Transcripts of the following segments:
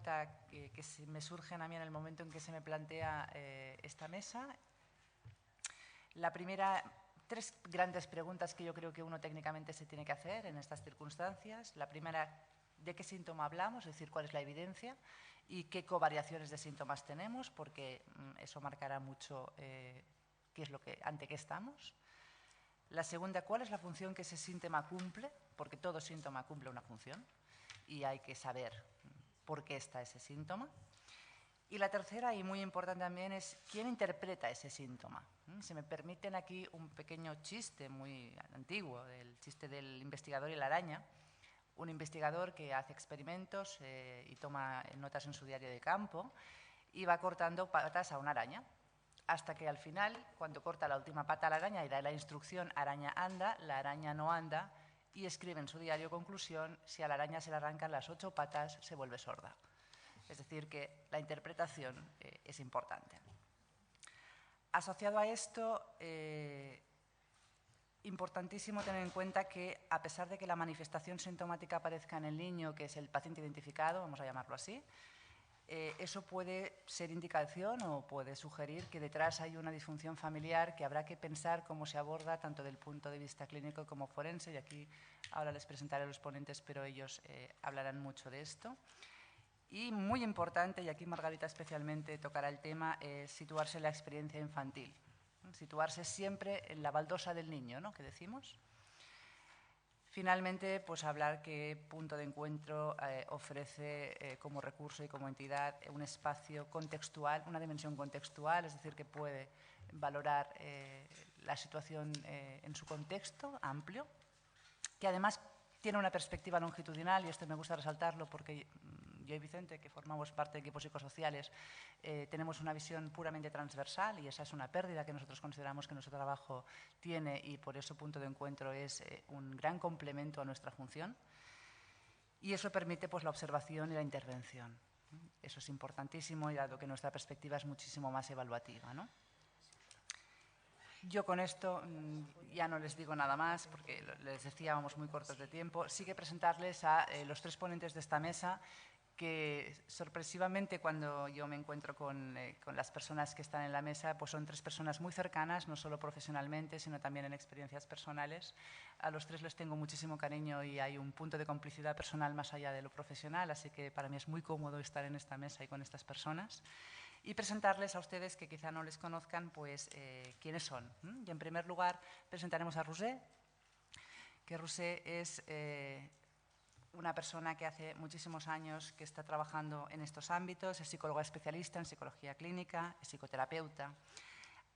pregunta que me surgen a mí en el momento en que se me plantea esta mesa. La primera, tres grandes preguntas que yo creo que uno técnicamente se tiene que hacer en estas circunstancias. La primera, ¿de qué síntoma hablamos? Es decir, ¿cuál es la evidencia? Y qué covariaciones de síntomas tenemos, porque eso marcará mucho qué es ante qué estamos. La segunda, ¿cuál es la función que ese síntoma cumple? Porque todo síntoma cumple una función y hay que saber por qué está ese síntoma. Y la tercera, y muy importante también, es quién interpreta ese síntoma. Si me permiten aquí un pequeño chiste muy antiguo, el chiste del investigador y la araña. Un investigador que hace experimentos y toma notas en su diario de campo y va cortando patas a una araña, hasta que al final, cuando corta la última pata a la araña y da la instrucción araña anda, la araña no anda, y escribe en su diario conclusión: si a la araña se le arrancan las 8 patas, se vuelve sorda. Es decir, que la interpretación es importante. Asociado a esto, importantísimo tener en cuenta que, a pesar de que la manifestación sintomática aparezca en el niño, que es el paciente identificado, vamos a llamarlo así, eso puede ser indicación o puede sugerir que detrás hay una disfunción familiar que habrá que pensar cómo se aborda tanto desde el punto de vista clínico como forense, y aquí ahora les presentaré a los ponentes, pero ellos hablarán mucho de esto. Y muy importante, y aquí Margarita especialmente tocará el tema, es situarse en la experiencia infantil, situarse siempre en la baldosa del niño, ¿no?, que decimos. Finalmente, pues hablar que Punto de Encuentro ofrece como recurso y como entidad un espacio contextual, una dimensión contextual, es decir, que puede valorar la situación en su contexto amplio, que además tiene una perspectiva longitudinal, y esto me gusta resaltarlo porque yo y Vicente, que formamos parte de equipos psicosociales, tenemos una visión puramente transversal, y esa es una pérdida que nosotros consideramos que nuestro trabajo tiene, y por eso Punto de Encuentro es un gran complemento a nuestra función. Y eso permite pues la observación y la intervención. Eso es importantísimo, y dado que nuestra perspectiva es muchísimo más evaluativa, ¿no? Yo con esto ya no les digo nada más, porque les decía, vamos muy cortos de tiempo. Sí que presentarles a los tres ponentes de esta mesa, que sorpresivamente cuando yo me encuentro con las personas que están en la mesa, pues son tres personas muy cercanas, no solo profesionalmente, sino también en experiencias personales. A los tres les tengo muchísimo cariño y hay un punto de complicidad personal más allá de lo profesional, así que para mí es muy cómodo estar en esta mesa y con estas personas. Y presentarles a ustedes, que quizá no les conozcan, pues quiénes son. Y en primer lugar presentaremos a Roser, que Roser es una persona que hace muchísimos años que está trabajando en estos ámbitos, es psicóloga especialista en psicología clínica, es psicoterapeuta.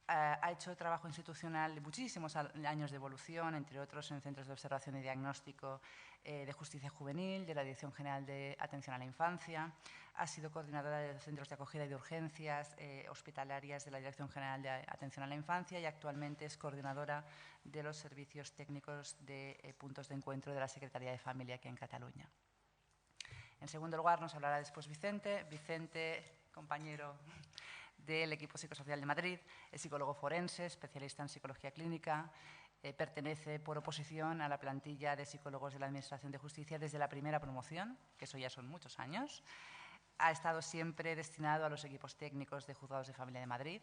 Ha hecho trabajo institucional de muchísimos años de evolución, entre otros en centros de observación y diagnóstico de justicia juvenil, de la Dirección General de Atención a la Infancia. Ha sido coordinadora de centros de acogida y de urgencias hospitalarias de la Dirección General de Atención a la Infancia, y actualmente es coordinadora de los servicios técnicos de puntos de encuentro de la Secretaría de Familia aquí en Cataluña. En segundo lugar nos hablará después Vicente. Vicente, compañero del equipo psicosocial de Madrid, es psicólogo forense, especialista en psicología clínica, pertenece por oposición a la plantilla de psicólogos de la Administración de Justicia desde la primera promoción, que eso ya son muchos años. Ha estado siempre destinado a los equipos técnicos de Juzgados de Familia de Madrid.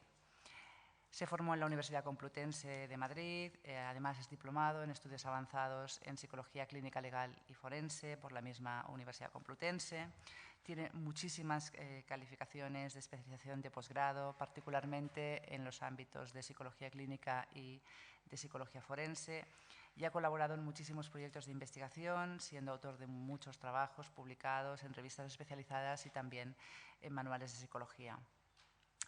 Se formó en la Universidad Complutense de Madrid, además es diplomado en estudios avanzados en psicología clínica, legal y forense por la misma Universidad Complutense. Tiene muchísimas calificaciones de especialización de posgrado, particularmente en los ámbitos de psicología clínica y de psicología forense, y ha colaborado en muchísimos proyectos de investigación, siendo autor de muchos trabajos publicados en revistas especializadas y también en manuales de psicología.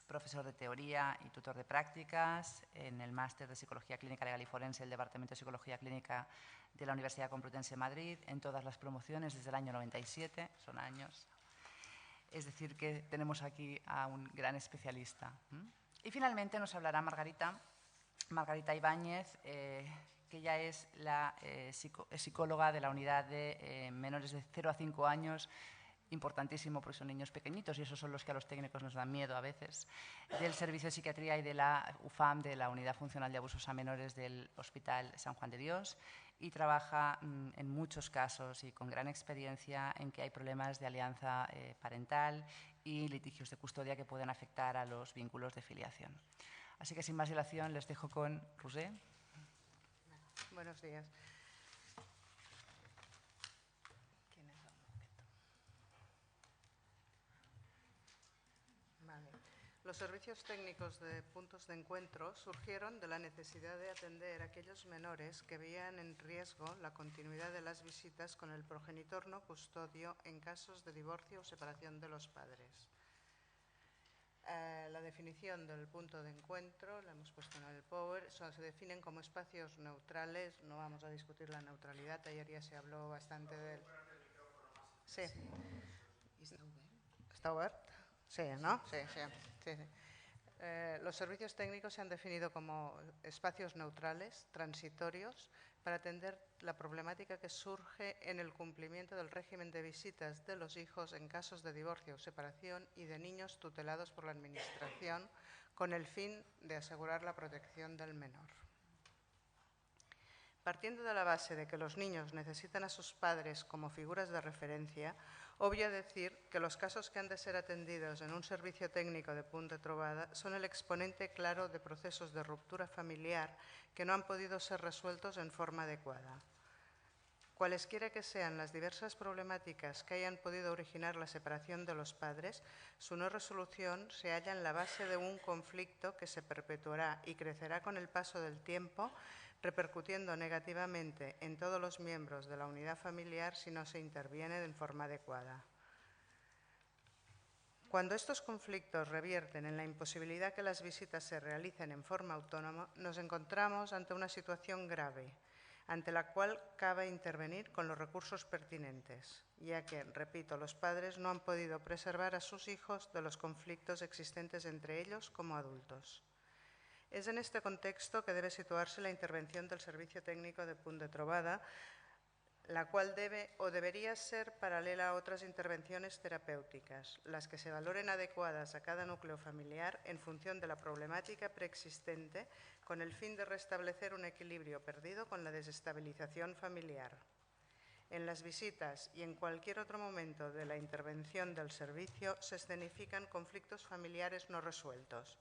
Profesor de teoría y tutor de prácticas en el máster de Psicología Clínica, Legal y Forense del Departamento de Psicología Clínica de la Universidad Complutense de Madrid, en todas las promociones desde el año 97, son años. Es decir, que tenemos aquí a un gran especialista. Y finalmente nos hablará Margarita Ibáñez, que ya es la psicóloga de la unidad de menores de 0 a 5 años, importantísimo porque son niños pequeñitos y esos son los que a los técnicos nos dan miedo a veces, del Servicio de Psiquiatría y de la UFAM, de la Unidad Funcional de Abusos a Menores del Hospital San Juan de Dios, y trabaja en muchos casos y con gran experiencia en que hay problemas de alianza parental y litigios de custodia que pueden afectar a los vínculos de filiación. Así que sin más dilación les dejo con Roser. Buenos días. Los servicios técnicos de puntos de encuentro surgieron de la necesidad de atender a aquellos menores que veían en riesgo la continuidad de las visitas con el progenitor no custodio en casos de divorcio o separación de los padres. La definición del punto de encuentro, la hemos puesto en el Power, se definen como espacios neutrales, no vamos a discutir la neutralidad, ayer ya se habló bastante del... Sí. ¿Está obert? Sí, ¿no? Sí. Los servicios técnicos se han definido como espacios neutrales, transitorios, para atender la problemática que surge en el cumplimiento del régimen de visitas de los hijos en casos de divorcio o separación y de niños tutelados por la Administración con el fin de asegurar la protección del menor. Partiendo de la base de que los niños necesitan a sus padres como figuras de referencia, obvio decir que los casos que han de ser atendidos en un servicio técnico de punto de trobada son el exponente claro de procesos de ruptura familiar que no han podido ser resueltos en forma adecuada. Cualesquiera que sean las diversas problemáticas que hayan podido originar la separación de los padres, su no resolución se halla en la base de un conflicto que se perpetuará y crecerá con el paso del tiempo, repercutiendo negativamente en todos los miembros de la unidad familiar si no se interviene de forma adecuada. Cuando estos conflictos revierten en la imposibilidad que las visitas se realicen en forma autónoma, nos encontramos ante una situación grave, ante la cual cabe intervenir con los recursos pertinentes, ya que, repito, los padres no han podido preservar a sus hijos de los conflictos existentes entre ellos como adultos. Es en este contexto que debe situarse la intervención del Servicio Técnico de Punt de Trobada, la cual debe o debería ser paralela a otras intervenciones terapéuticas, las que se valoren adecuadas a cada núcleo familiar en función de la problemática preexistente, con el fin de restablecer un equilibrio perdido con la desestabilización familiar. En las visitas y en cualquier otro momento de la intervención del servicio se escenifican conflictos familiares no resueltos.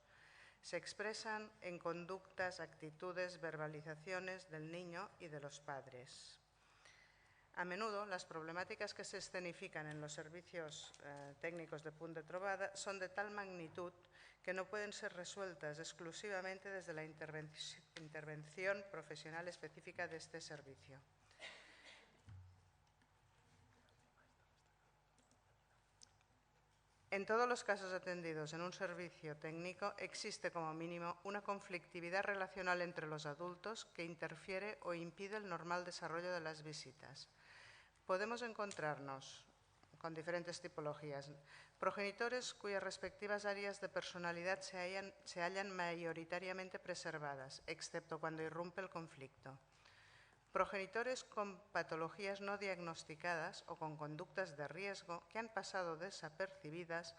Se expresan en conductas, actitudes, verbalizaciones del niño y de los padres. A menudo, las problemáticas que se escenifican en los servicios técnicos de punt de trobada son de tal magnitud que no pueden ser resueltas exclusivamente desde la intervención profesional específica de este servicio. En todos los casos atendidos en un servicio técnico existe como mínimo una conflictividad relacional entre los adultos que interfiere o impide el normal desarrollo de las visitas. Podemos encontrarnos con diferentes tipologías. Progenitores cuyas respectivas áreas de personalidad se hallan mayoritariamente preservadas, excepto cuando irrumpe el conflicto. Progenitores con patologías no diagnosticadas o con conductas de riesgo que han pasado desapercibidas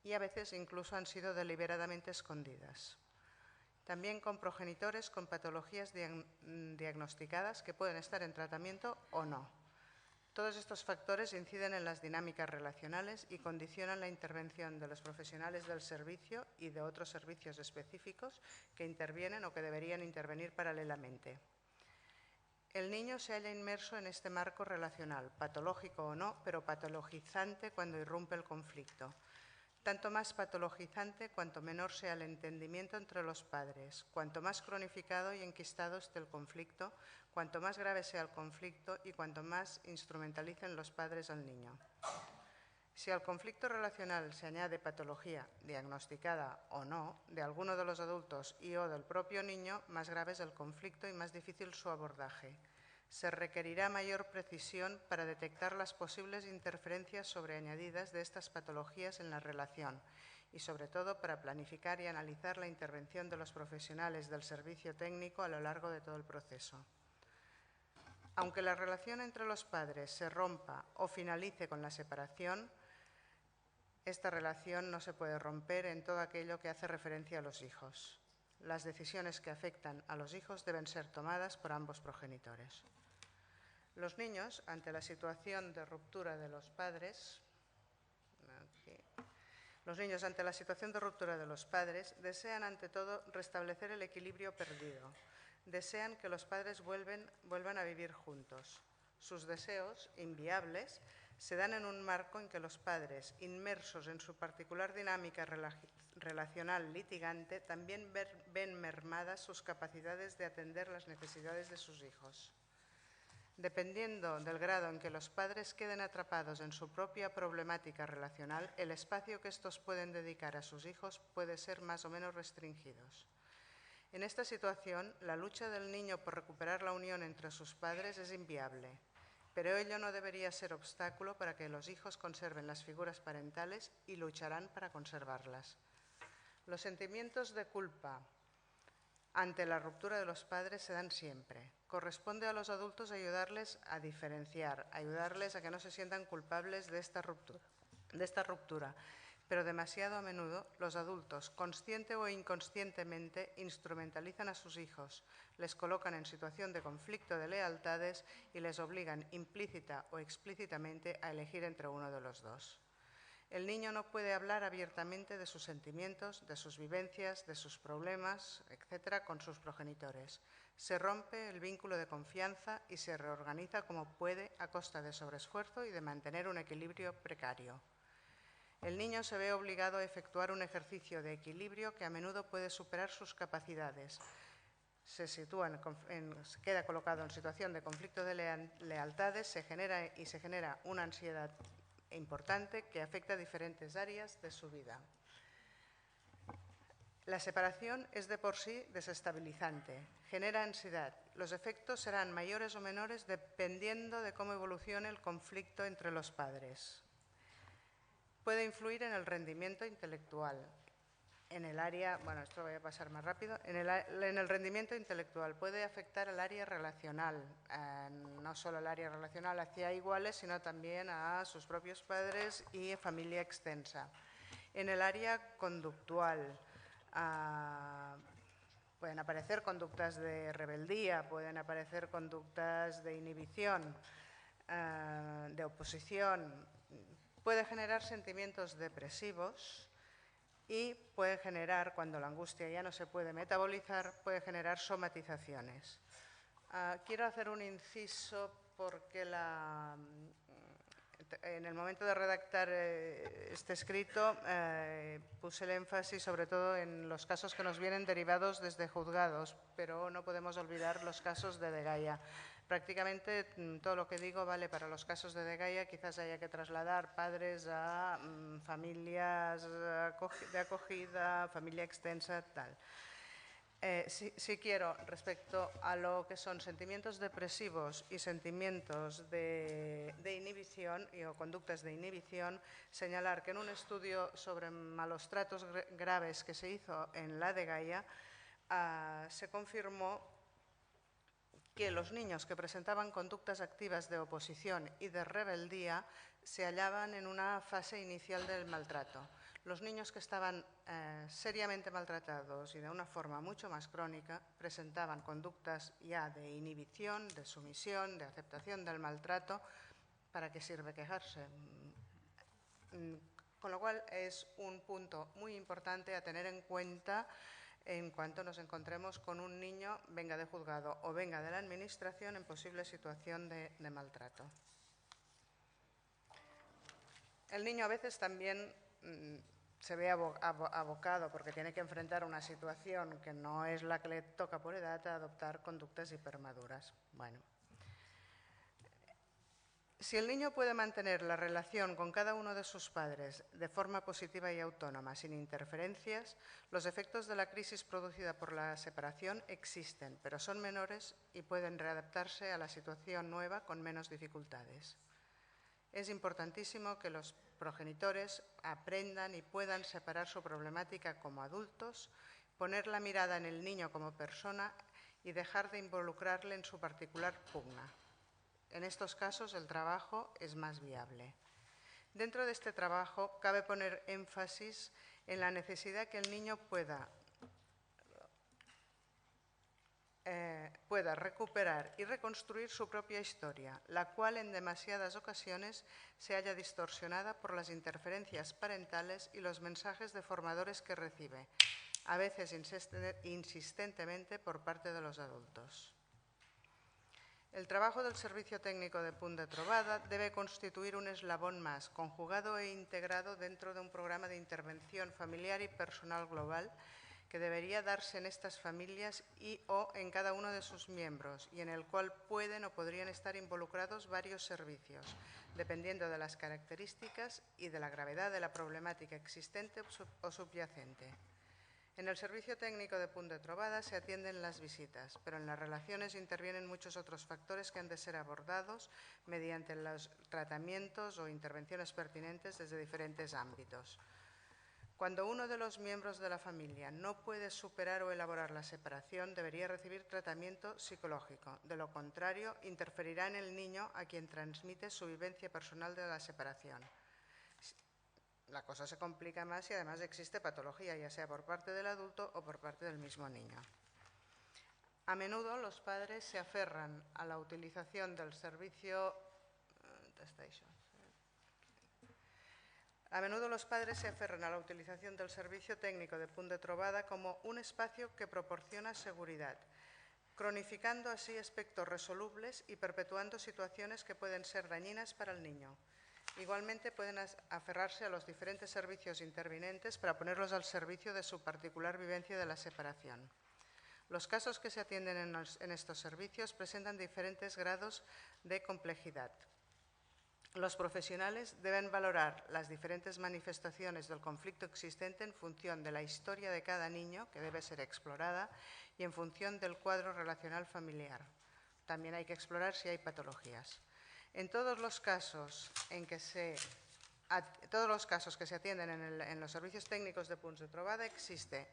y a veces incluso han sido deliberadamente escondidas. También con progenitores con patologías diagnosticadas que pueden estar en tratamiento o no. Todos estos factores inciden en las dinámicas relacionales y condicionan la intervención de los profesionales del servicio y de otros servicios específicos que intervienen o que deberían intervenir paralelamente. El niño se halla inmerso en este marco relacional, patológico o no, pero patologizante cuando irrumpe el conflicto. Tanto más patologizante cuanto menor sea el entendimiento entre los padres, cuanto más cronificado y enquistado esté el conflicto, cuanto más grave sea el conflicto y cuanto más instrumentalicen los padres al niño. Si al conflicto relacional se añade patología, diagnosticada o no, de alguno de los adultos y o del propio niño, más grave es el conflicto y más difícil su abordaje. Se requerirá mayor precisión para detectar las posibles interferencias sobreañadidas de estas patologías en la relación y, sobre todo, para planificar y analizar la intervención de los profesionales del servicio técnico a lo largo de todo el proceso. Aunque la relación entre los padres se rompa o finalice con la separación, esta relación no se puede romper en todo aquello que hace referencia a los hijos. Las decisiones que afectan a los hijos deben ser tomadas por ambos progenitores. Los niños, ante la situación de ruptura de los padres, desean ante todo restablecer el equilibrio perdido. Desean que los padres vuelvan a vivir juntos. Sus deseos, inviables, se dan en un marco en que los padres, inmersos en su particular dinámica relacional litigante, también ven mermadas sus capacidades de atender las necesidades de sus hijos. Dependiendo del grado en que los padres queden atrapados en su propia problemática relacional, el espacio que estos pueden dedicar a sus hijos puede ser más o menos restringidos. En esta situación, la lucha del niño por recuperar la unión entre sus padres es inviable, pero ello no debería ser obstáculo para que los hijos conserven las figuras parentales y lucharán para conservarlas. Los sentimientos de culpa ante la ruptura de los padres se dan siempre. Corresponde a los adultos ayudarles a diferenciar, ayudarles a que no se sientan culpables de esta ruptura. Pero demasiado a menudo los adultos, consciente o inconscientemente, instrumentalizan a sus hijos, les colocan en situación de conflicto de lealtades y les obligan implícita o explícitamente a elegir entre uno de los dos. El niño no puede hablar abiertamente de sus sentimientos, de sus vivencias, de sus problemas, etc., con sus progenitores. Se rompe el vínculo de confianza y se reorganiza como puede a costa de sobreesfuerzo y de mantener un equilibrio precario. El niño se ve obligado a efectuar un ejercicio de equilibrio que a menudo puede superar sus capacidades. Se queda colocado en situación de conflicto de lealtades, se genera una ansiedad importante que afecta a diferentes áreas de su vida. La separación es de por sí desestabilizante, genera ansiedad. Los efectos serán mayores o menores dependiendo de cómo evolucione el conflicto entre los padres. Puede influir en el rendimiento intelectual. En el área, esto lo voy a pasar más rápido, en el rendimiento intelectual puede afectar al área relacional, no solo al área relacional hacia iguales, sino también a sus propios padres y familia extensa. En el área conductual pueden aparecer conductas de rebeldía, pueden aparecer conductas de inhibición, de oposición, puede generar sentimientos depresivos y puede generar, cuando la angustia ya no se puede metabolizar, puede generar somatizaciones. Quiero hacer un inciso porque en el momento de redactar este escrito puse el énfasis sobre todo en los casos que nos vienen derivados desde juzgados, pero no podemos olvidar los casos de Degaia. Prácticamente todo lo que digo vale para los casos de Degaia, quizás haya que trasladar padres a familias de acogida, familia extensa, tal. Sí quiero, respecto a lo que son sentimientos depresivos y sentimientos de inhibición o conductas de inhibición, señalar que en un estudio sobre malos tratos graves que se hizo en la Degaia, se confirmó que los niños que presentaban conductas activas de oposición y de rebeldía se hallaban en una fase inicial del maltrato. Los niños que estaban seriamente maltratados y de una forma mucho más crónica presentaban conductas ya de inhibición, de sumisión, de aceptación del maltrato. ¿Para qué sirve quejarse? Con lo cual es un punto muy importante a tener en cuenta en cuanto nos encontremos con un niño, venga de juzgado o venga de la administración, en posible situación de maltrato. El niño a veces también se ve abocado, porque tiene que enfrentar una situación que no es la que le toca por edad, a adoptar conductas hipermaduras. Si el niño puede mantener la relación con cada uno de sus padres de forma positiva y autónoma, sin interferencias, los efectos de la crisis producida por la separación existen, pero son menores y pueden readaptarse a la situación nueva con menos dificultades. Es importantísimo que los progenitores aprendan y puedan separar su problemática como adultos, poner la mirada en el niño como persona y dejar de involucrarle en su particular pugna. En estos casos el trabajo es más viable. Dentro de este trabajo cabe poner énfasis en la necesidad que el niño pueda pueda recuperar y reconstruir su propia historia, la cual en demasiadas ocasiones se halla distorsionada por las interferencias parentales y los mensajes deformadores que recibe, a veces insistentemente por parte de los adultos. El trabajo del Servicio Técnico de Punt de Trobada debe constituir un eslabón más, conjugado e integrado dentro de un programa de intervención familiar y personal global que debería darse en estas familias o en cada uno de sus miembros y en el cual pueden o podrían estar involucrados varios servicios, dependiendo de las características y de la gravedad de la problemática existente o subyacente. En el Servicio Técnico de Punt de Trobada se atienden las visitas, pero en las relaciones intervienen muchos otros factores que han de ser abordados mediante los tratamientos o intervenciones pertinentes desde diferentes ámbitos. Cuando uno de los miembros de la familia no puede superar o elaborar la separación, debería recibir tratamiento psicológico. De lo contrario, interferirá en el niño a quien transmite su vivencia personal de la separación. La cosa se complica más y además existe patología, ya sea por parte del adulto o por parte del mismo niño. A menudo los padres se aferran a la utilización del servicio... A menudo los padres se aferran a la utilización del Servicio Técnico de Punt de Trobada como un espacio que proporciona seguridad, cronificando así aspectos resolubles y perpetuando situaciones que pueden ser dañinas para el niño. Igualmente pueden aferrarse a los diferentes servicios intervinientes para ponerlos al servicio de su particular vivencia de la separación. Los casos que se atienden en estos servicios presentan diferentes grados de complejidad. Los profesionales deben valorar las diferentes manifestaciones del conflicto existente en función de la historia de cada niño, que debe ser explorada, y en función del cuadro relacional familiar. También hay que explorar si hay patologías. En todos los casos que se atienden en los servicios técnicos de Punt de Trobada existe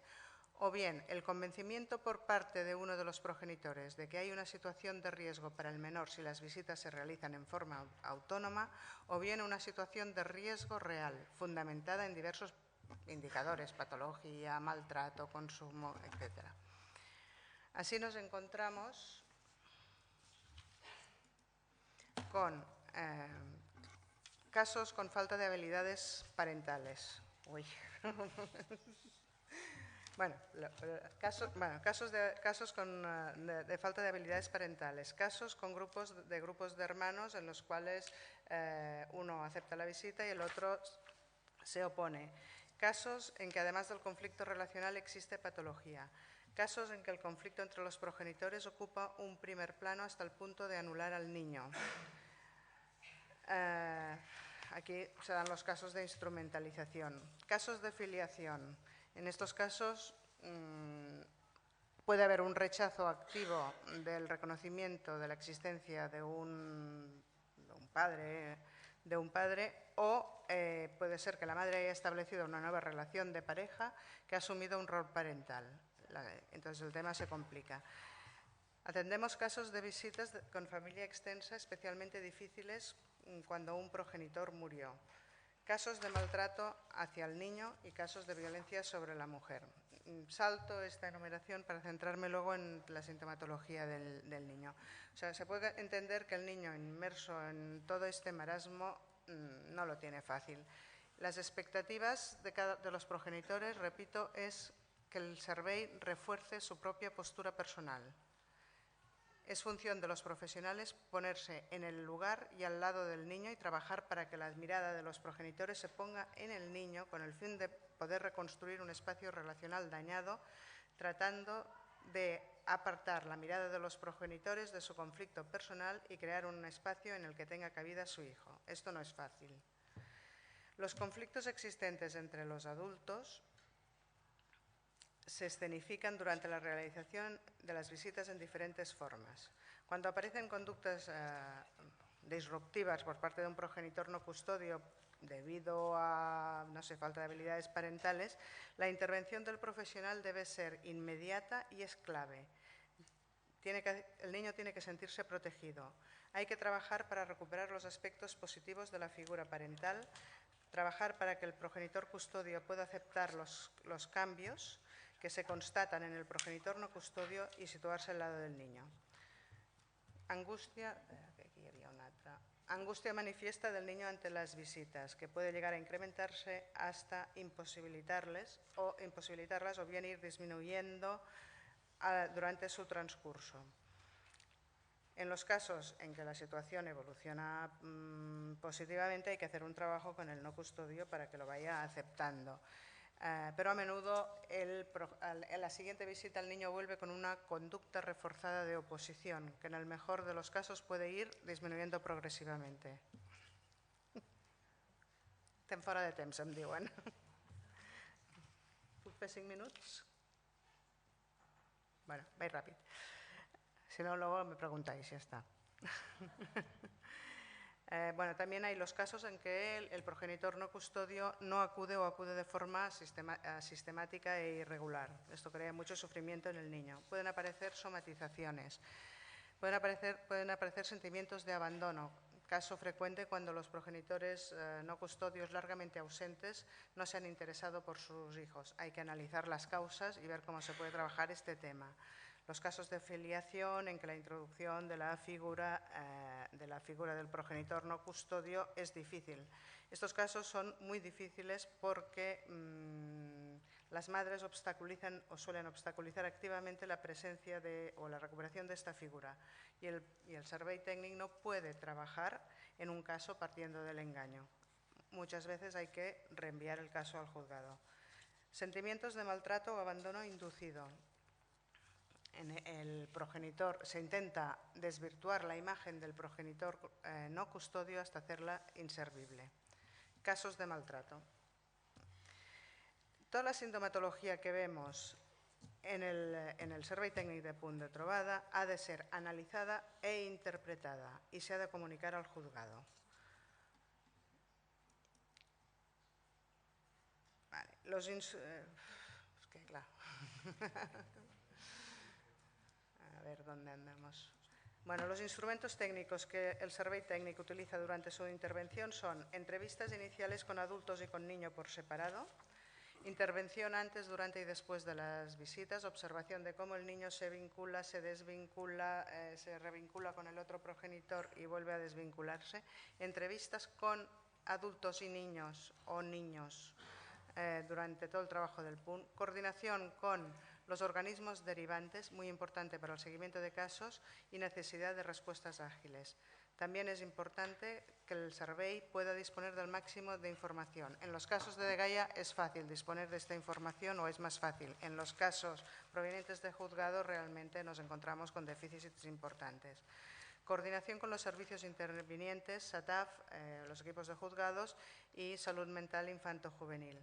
o bien el convencimiento por parte de uno de los progenitores de que hay una situación de riesgo para el menor si las visitas se realizan en forma autónoma, o bien una situación de riesgo real, fundamentada en diversos indicadores, patología, maltrato, consumo, etc. Así nos encontramos con casos con falta de habilidades parentales. Casos de falta de habilidades parentales, casos con grupos de hermanos en los cuales uno acepta la visita y el otro se opone, casos en que además del conflicto relacional existe patología, casos en que el conflicto entre los progenitores ocupa un primer plano hasta el punto de anular al niño. Aquí se dan los casos de instrumentalización, casos de filiación. En estos casos puede haber un rechazo activo del reconocimiento de la existencia de un padre o puede ser que la madre haya establecido una nueva relación de pareja que ha asumido un rol parental. Entonces el tema se complica. Atendemos casos de visitas con familia extensa especialmente difíciles cuando un progenitor murió. Casos de maltrato hacia el niño y casos de violencia sobre la mujer. Salto esta enumeración para centrarme luego en la sintomatología del niño. O sea, se puede entender que el niño inmerso en todo este marasmo no lo tiene fácil. Las expectativas de los progenitores, repito, es que el servei refuerce su propia postura personal. Es función de los profesionales ponerse en el lugar y al lado del niño y trabajar para que la mirada de los progenitores se ponga en el niño con el fin de poder reconstruir un espacio relacional dañado, tratando de apartar la mirada de los progenitores de su conflicto personal y crear un espacio en el que tenga cabida su hijo. Esto no es fácil. Los conflictos existentes entre los adultos se escenifican durante la realización de las visitas en diferentes formas. Cuando aparecen conductas disruptivas por parte de un progenitor no custodio debido a, falta de habilidades parentales, la intervención del profesional debe ser inmediata y es clave. El niño tiene que sentirse protegido. Hay que trabajar para recuperar los aspectos positivos de la figura parental, trabajar para que el progenitor custodio pueda aceptar los cambios que se constatan en el progenitor no custodio y situarse al lado del niño. Angustia manifiesta del niño ante las visitas, que puede llegar a incrementarse hasta imposibilitarlas o bien ir disminuyendo durante su transcurso. En los casos en que la situación evoluciona positivamente, hay que hacer un trabajo con el no custodio para que lo vaya aceptando. Pero a menudo en la siguiente visita el niño vuelve con una conducta reforzada de oposición, que en el mejor de los casos puede ir disminuyendo progresivamente. Estem fora de temps, em diuen. Puc fer 5 minuts? Bueno, vaig ràpid. Si no, luego me preguntáis, ya está. Bueno, también hay los casos en que el progenitor no custodio no acude o acude de forma sistemática e irregular. Esto crea mucho sufrimiento en el niño. Pueden aparecer somatizaciones, pueden aparecer sentimientos de abandono, caso frecuente cuando los progenitores no custodios largamente ausentes no se han interesado por sus hijos. Hay que analizar las causas y ver cómo se puede trabajar este tema. Los casos de filiación en que la introducción de la figura del progenitor no custodio es difícil. Estos casos son muy difíciles porque las madres obstaculizan o suelen obstaculizar activamente la presencia o la recuperación de esta figura y el servei técnico no puede trabajar en un caso partiendo del engaño. Muchas veces hay que reenviar el caso al juzgado. Sentimientos de maltrato o abandono inducido. En el progenitor se intenta desvirtuar la imagen del progenitor no custodio hasta hacerla inservible. Casos de maltrato. Toda la sintomatología que vemos en el servei tècnic de punt de trobada ha de ser analizada e interpretada y se ha de comunicar al juzgado. Vale. Es que claro. A ver dónde andamos. Bueno, los instrumentos técnicos que el servei técnic utiliza durante su intervención son entrevistas iniciales con adultos y con niño por separado, intervención antes, durante y después de las visitas, observación de cómo el niño se vincula, se desvincula, se revincula con el otro progenitor y vuelve a desvincularse, entrevistas con adultos y niños o niños durante todo el trabajo del PUN, coordinación con los organismos derivantes, muy importante para el seguimiento de casos y necesidad de respuestas ágiles. También es importante que el servei pueda disponer del máximo de información. En los casos de Dgaia es fácil disponer de esta información o es más fácil. En los casos provenientes de juzgado realmente nos encontramos con déficits importantes. Coordinación con los servicios intervinientes, SATAF, los equipos de juzgados y salud mental infanto-juvenil.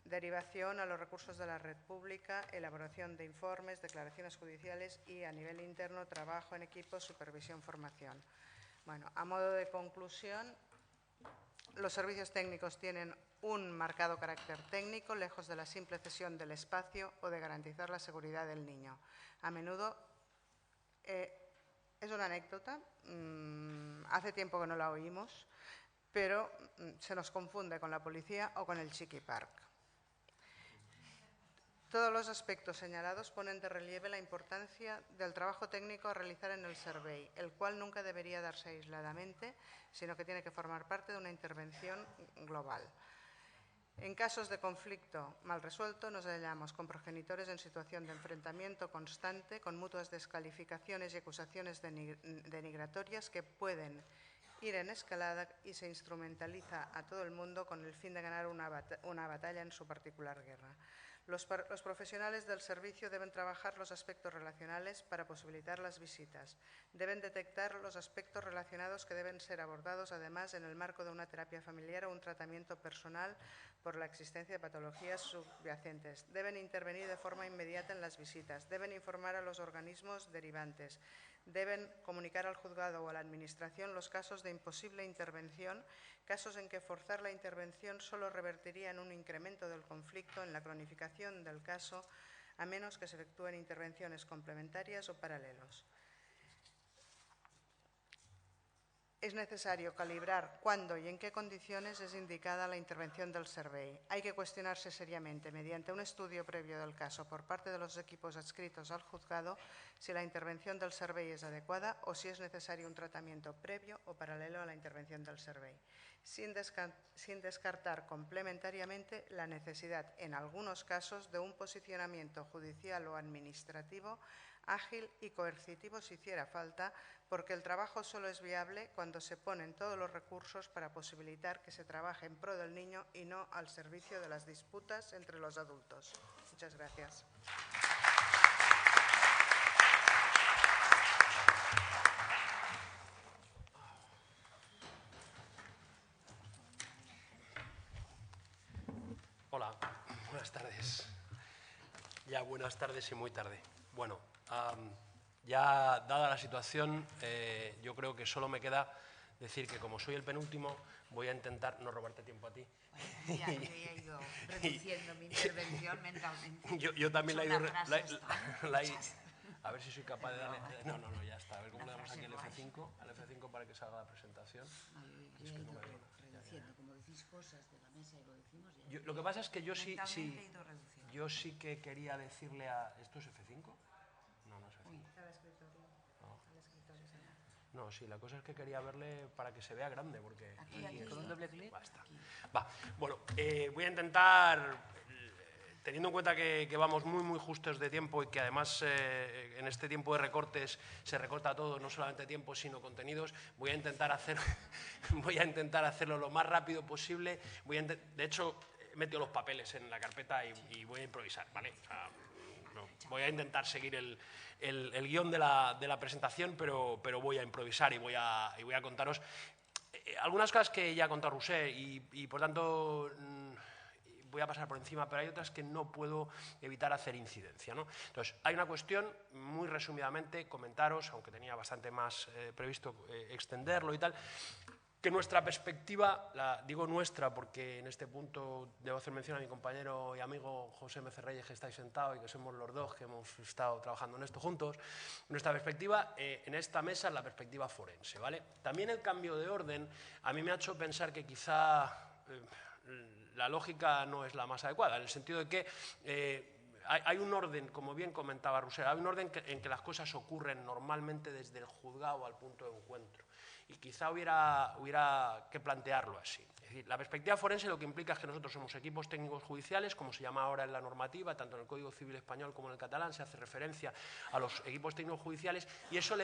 Derivación a los recursos de la red pública, elaboración de informes, declaraciones judiciales y a nivel interno, trabajo en equipo, supervisión, formación. Bueno, a modo de conclusión, los servicios técnicos tienen un marcado carácter técnico, lejos de la simple cesión del espacio o de garantizar la seguridad del niño. A menudo es una anécdota, hace tiempo que no la oímos, pero se nos confunde con la policía o con el Chiqui Park. Todos los aspectos señalados ponen de relieve la importancia del trabajo técnico a realizar en el servei, el cual nunca debería darse aisladamente, sino que tiene que formar parte de una intervención global. En casos de conflicto mal resuelto, nos hallamos con progenitores en situación de enfrentamiento constante, con mutuas descalificaciones y acusaciones denigratorias que pueden ir en escalada y se instrumentaliza a todo el mundo con el fin de ganar una batalla en su particular guerra. Los profesionales del servicio deben trabajar los aspectos relacionales para posibilitar las visitas. Deben detectar los aspectos relacionados que deben ser abordados, además, en el marco de una terapia familiar o un tratamiento personal por la existencia de patologías subyacentes. Deben intervenir de forma inmediata en las visitas. Deben informar a los organismos derivantes. Deben comunicar al juzgado o a la administración los casos de imposible intervención, casos en que forzar la intervención solo revertiría en un incremento del conflicto, en la cronificación del caso, a menos que se efectúen intervenciones complementarias o paralelos. Es necesario calibrar cuándo y en qué condiciones es indicada la intervención del servei. Hay que cuestionarse seriamente, mediante un estudio previo del caso por parte de los equipos adscritos al juzgado, si la intervención del servei es adecuada o si es necesario un tratamiento previo o paralelo a la intervención del servei, sin descartar complementariamente la necesidad, en algunos casos, de un posicionamiento judicial o administrativo ágil y coercitivo si hiciera falta, porque el trabajo solo es viable cuando se ponen todos los recursos para posibilitar que se trabaje en pro del niño y no al servicio de las disputas entre los adultos. Muchas gracias. Hola, buenas tardes. Ya buenas tardes y muy tarde. Bueno, ya dada la situación, yo creo que solo me queda decir que como soy el penúltimo, voy a intentar no robarte tiempo a ti. Bueno, ya he ido reduciendo mi intervención mentalmente. Yo también la he ido... Muchas. A ver si soy capaz de darle... No, ya está. A ver cómo le damos aquí al F5 para que salga la presentación. Yo he ido reduciendo, como decís cosas de la mesa y lo decimos... Lo que pasa es que yo sí que quería decirle a... ¿Esto es F5? No, no es F5. No, sí, la cosa es que quería verle para que se vea grande, porque... Aquí, con un doble clic. Basta. Va, bueno, voy a intentar, teniendo en cuenta que vamos muy justos de tiempo y que además en este tiempo de recortes se recorta todo, no solamente tiempo, sino contenidos, voy a intentar hacerlo lo más rápido posible. De hecho, he metido los papeles en la carpeta y voy a improvisar, ¿vale? O sea, voy a intentar seguir el guión de la presentación, pero voy a improvisar y voy a contaros algunas cosas que ya ha contado Roser y por tanto voy a pasar por encima, pero hay otras que no puedo evitar hacer incidencia, ¿no? Entonces, hay una cuestión, muy resumidamente, comentaros, aunque tenía bastante más previsto extenderlo y tal, que nuestra perspectiva, digo nuestra porque en este punto debo hacer mención a mi compañero y amigo José M. Reyes, que estáis sentado y que somos los dos que hemos estado trabajando en esto juntos. Nuestra perspectiva en esta mesa es la perspectiva forense, ¿vale? También el cambio de orden a mí me ha hecho pensar que quizá la lógica no es la más adecuada, en el sentido de que hay un orden, como bien comentaba Roser, hay un orden en que las cosas ocurren normalmente desde el juzgado al punto de encuentro. Y quizá hubiera que plantearlo así. Es decir, la perspectiva forense lo que implica es que nosotros somos equipos técnicos judiciales, como se llama ahora en la normativa, tanto en el Código Civil español como en el catalán, se hace referencia a los equipos técnicos judiciales y eso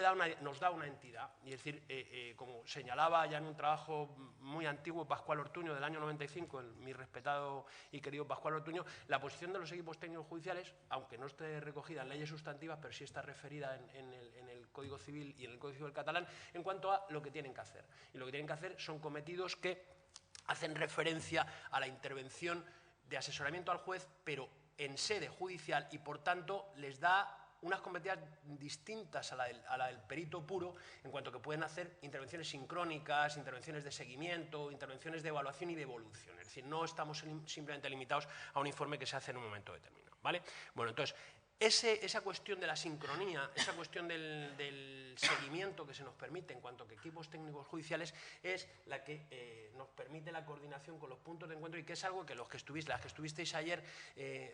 nos da una entidad. Y es decir, como señalaba ya en un trabajo muy antiguo Pascual Ortuño del año 95, mi respetado y querido Pascual Ortuño, la posición de los equipos técnicos judiciales, aunque no esté recogida en leyes sustantivas, pero sí está referida en el Código Civil y en el Código Civil catalán, en cuanto a lo que tienen que hacer. Y lo que tienen que hacer son cometidos que hacen referencia a la intervención de asesoramiento al juez, pero en sede judicial y, por tanto, les da unas competencias distintas a la del perito puro, en cuanto que pueden hacer intervenciones sincrónicas, intervenciones de seguimiento, intervenciones de evaluación y de evolución. Es decir, no estamos simplemente limitados a un informe que se hace en un momento determinado, ¿vale? Bueno, entonces, esa cuestión de la sincronía, esa cuestión del seguimiento que se nos permite en cuanto a equipos técnicos judiciales es la que nos permite la coordinación con los puntos de encuentro y que es algo que las que estuvisteis ayer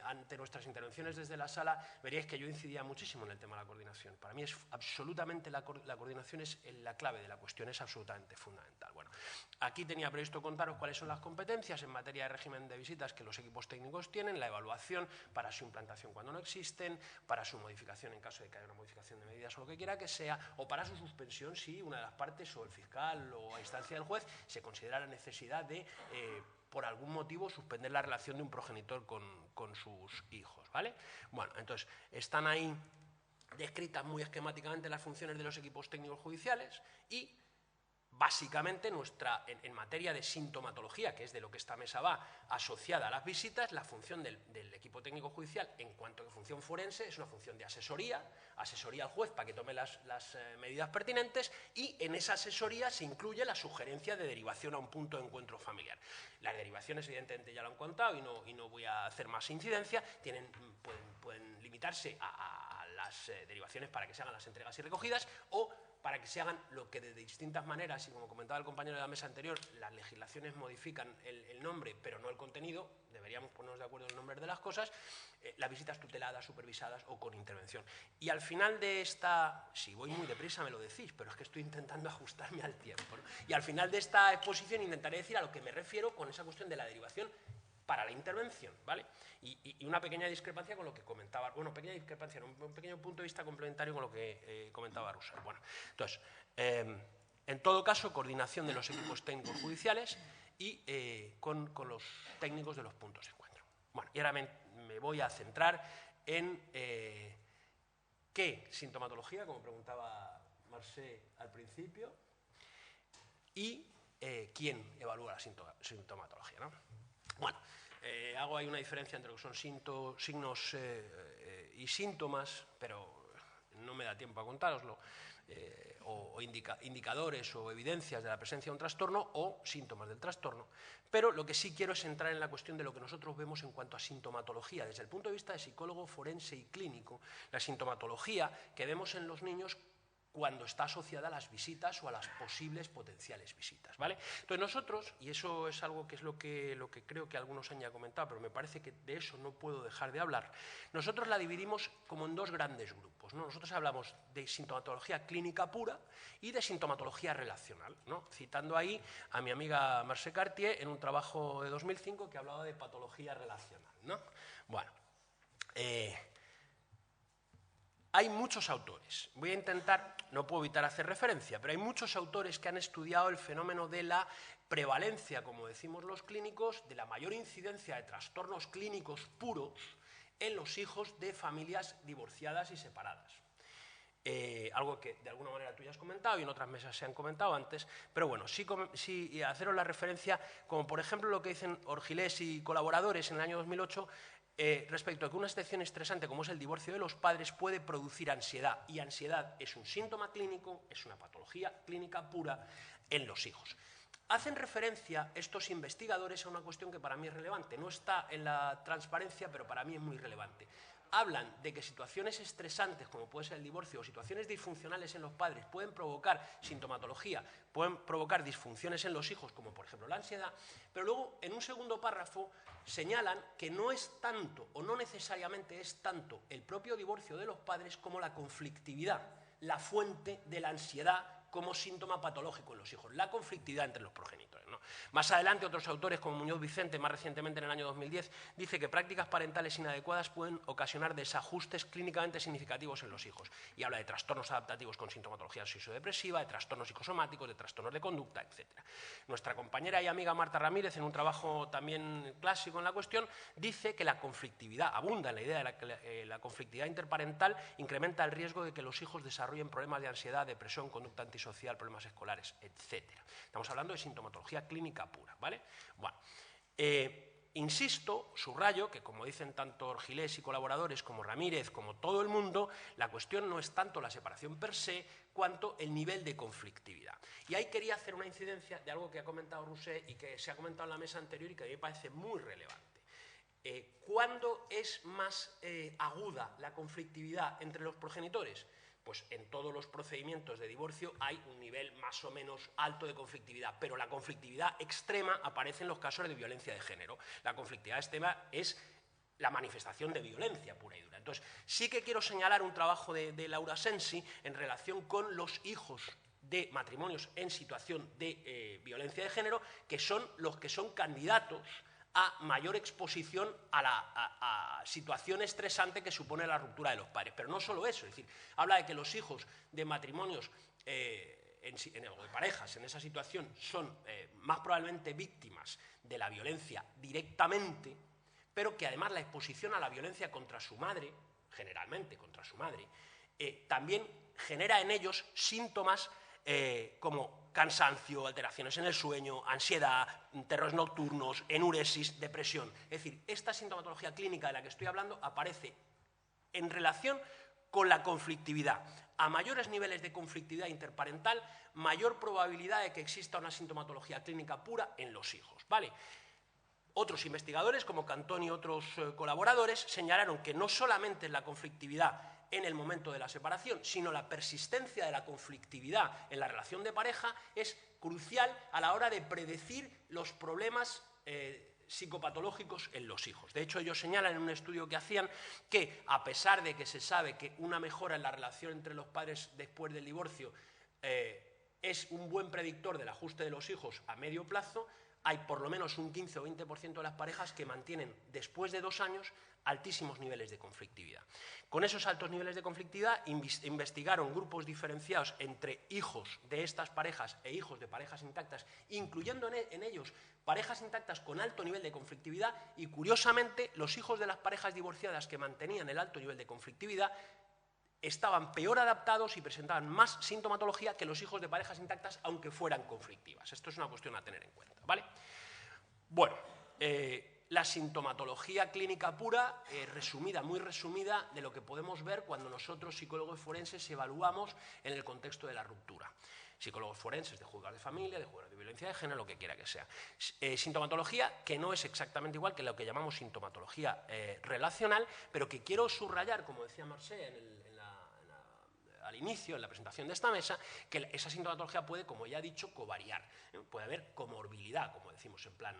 ante nuestras intervenciones desde la sala, veríais que yo incidía muchísimo en el tema de la coordinación. Para mí es absolutamente la coordinación es la clave de la cuestión, es absolutamente fundamental. Bueno, aquí tenía previsto contaros cuáles son las competencias en materia de régimen de visitas que los equipos técnicos tienen, la evaluación para su implantación cuando no existen, para su modificación en caso de que haya una modificación de medidas o lo que quiera que sea, o para su suspensión si una de las partes o el fiscal o a instancia del juez se considera la necesidad de, por algún motivo, suspender la relación de un progenitor con sus hijos, ¿vale? Bueno, entonces, están ahí descritas muy esquemáticamente las funciones de los equipos técnicos judiciales y básicamente en materia de sintomatología, que es de lo que esta mesa va, asociada a las visitas, la función del equipo técnico judicial en cuanto a función forense es una función de asesoría al juez para que tome las medidas pertinentes y en esa asesoría se incluye la sugerencia de derivación a un punto de encuentro familiar. Las derivaciones evidentemente ya lo han contado y no voy a hacer más incidencia, pueden limitarse a las derivaciones para que se hagan las entregas y recogidas o para que se hagan lo que de distintas maneras, y como comentaba el compañero de la mesa anterior, las legislaciones modifican el nombre, pero no el contenido, deberíamos ponernos de acuerdo en los nombres de las cosas, las visitas tuteladas, supervisadas o con intervención. Y al final de esta, si voy muy deprisa me lo decís, pero es que estoy intentando ajustarme al tiempo, ¿no? Y al final de esta exposición intentaré decir a lo que me refiero con esa cuestión de la derivación para la intervención, ¿vale? Y una pequeña discrepancia con lo que comentaba, bueno, pequeña discrepancia, un pequeño punto de vista complementario con lo que comentaba Russell. Bueno, entonces, en todo caso, coordinación de los equipos técnicos judiciales y con los técnicos de los puntos de encuentro. Bueno, y ahora me voy a centrar en qué sintomatología, como preguntaba Marcé al principio, y quién evalúa la sintomatología, ¿no? Bueno, hago ahí una diferencia entre lo que son signos y síntomas, pero no me da tiempo a contároslo, o indicadores o evidencias de la presencia de un trastorno o síntomas del trastorno. Pero lo que sí quiero es entrar en la cuestión de lo que nosotros vemos en cuanto a sintomatología. Desde el punto de vista de psicólogo forense y clínico, la sintomatología que vemos en los niños cuando está asociada a las visitas o a las posibles potenciales visitas, ¿vale? Entonces nosotros, y eso es algo que es lo que creo que algunos han ya comentado, pero me parece que de eso no puedo dejar de hablar, nosotros la dividimos como en dos grandes grupos, ¿no? Nosotros hablamos de sintomatología clínica pura y de sintomatología relacional, ¿no? Citando ahí a mi amiga Marcé Cartier en un trabajo de 2005 que hablaba de patología relacional, ¿no? Bueno, hay muchos autores, voy a intentar, no puedo evitar hacer referencia, pero hay muchos autores que han estudiado el fenómeno de la prevalencia, como decimos los clínicos, de la mayor incidencia de trastornos clínicos puros en los hijos de familias divorciadas y separadas. Algo que de alguna manera tú ya has comentado y en otras mesas se han comentado antes, pero bueno, sí haceros la referencia, como por ejemplo lo que dicen Orgilés y colaboradores en el año 2008, respecto a que una situación estresante como es el divorcio de los padres puede producir ansiedad, y ansiedad es un síntoma clínico, es una patología clínica pura en los hijos. Hacen referencia estos investigadores a una cuestión que para mí es relevante, no está en la transparencia, pero para mí es muy relevante. Hablan de que situaciones estresantes, como puede ser el divorcio, o situaciones disfuncionales en los padres, pueden provocar sintomatología, pueden provocar disfunciones en los hijos, como por ejemplo la ansiedad, pero luego en un segundo párrafo señalan que no es tanto, o no necesariamente es tanto, el propio divorcio de los padres como la conflictividad, la fuente de la ansiedad como síntoma patológico en los hijos, la conflictividad entre los progenitores, ¿no? Más adelante, otros autores, como Muñoz Vicente, más recientemente en el año 2010, dice que prácticas parentales inadecuadas pueden ocasionar desajustes clínicamente significativos en los hijos, y habla de trastornos adaptativos con sintomatología obsesivo-depresiva, de trastornos psicosomáticos, de trastornos de conducta, etc. Nuestra compañera y amiga Marta Ramírez, en un trabajo también clásico en la cuestión, dice que la conflictividad, abunda en la idea de que la conflictividad interparental incrementa el riesgo de que los hijos desarrollen problemas de ansiedad, depresión, conducta antisocial, problemas escolares, etc. Estamos hablando de sintomatología clínica pura, ¿vale? Bueno, insisto, subrayo que, como dicen tanto Orgilés y colaboradores como Ramírez, como todo el mundo, la cuestión no es tanto la separación per se, cuanto el nivel de conflictividad. Y ahí quería hacer una incidencia de algo que ha comentado Rousset y que se ha comentado en la mesa anterior y que a mí me parece muy relevante. ¿Cuándo es más aguda la conflictividad entre los progenitores? Pues en todos los procedimientos de divorcio hay un nivel más o menos alto de conflictividad, pero la conflictividad extrema aparece en los casos de violencia de género. La conflictividad extrema es la manifestación de violencia pura y dura. Entonces, sí que quiero señalar un trabajo de Laura Sensi en relación con los hijos de matrimonios en situación de violencia de género, que son los que son candidatos a mayor exposición a la situación estresante que supone la ruptura de los padres. Pero no solo eso, es decir, habla de que los hijos de matrimonios o de parejas en esa situación son más probablemente víctimas de la violencia directamente, pero que además la exposición a la violencia contra su madre, generalmente contra su madre, también genera en ellos síntomas como cansancio, alteraciones en el sueño, ansiedad, terrores nocturnos, enuresis, depresión. Es decir, esta sintomatología clínica de la que estoy hablando aparece en relación con la conflictividad. A mayores niveles de conflictividad interparental, mayor probabilidad de que exista una sintomatología clínica pura en los hijos, ¿vale? Otros investigadores, como Cantón y otros colaboradores, señalaron que no solamente es la conflictividad en el momento de la separación, sino la persistencia de la conflictividad en la relación de pareja es crucial a la hora de predecir los problemas psicopatológicos en los hijos. De hecho, ellos señalan en un estudio que hacían que, a pesar de que se sabe que una mejora en la relación entre los padres después del divorcio es un buen predictor del ajuste de los hijos a medio plazo, hay por lo menos un 15 o 20% de las parejas que mantienen, después de 2 años, altísimos niveles de conflictividad. Con esos altos niveles de conflictividad investigaron grupos diferenciados entre hijos de estas parejas e hijos de parejas intactas, incluyendo en ellos parejas intactas con alto nivel de conflictividad, y curiosamente los hijos de las parejas divorciadas que mantenían el alto nivel de conflictividad estaban peor adaptados y presentaban más sintomatología que los hijos de parejas intactas, aunque fueran conflictivas. Esto es una cuestión a tener en cuenta, ¿vale? Bueno, la sintomatología clínica pura, resumida, muy resumida, de lo que podemos ver cuando nosotros, psicólogos forenses, evaluamos en el contexto de la ruptura. Psicólogos forenses de juzgados de familia, de juzgados de violencia de género, lo que quiera que sea. Sintomatología que no es exactamente igual que lo que llamamos sintomatología relacional, pero que quiero subrayar, como decía Marcé al inicio, en la presentación de esta mesa, que esa sintomatología puede, como ya he dicho, covariar. Puede haber comorbilidad, como decimos en plan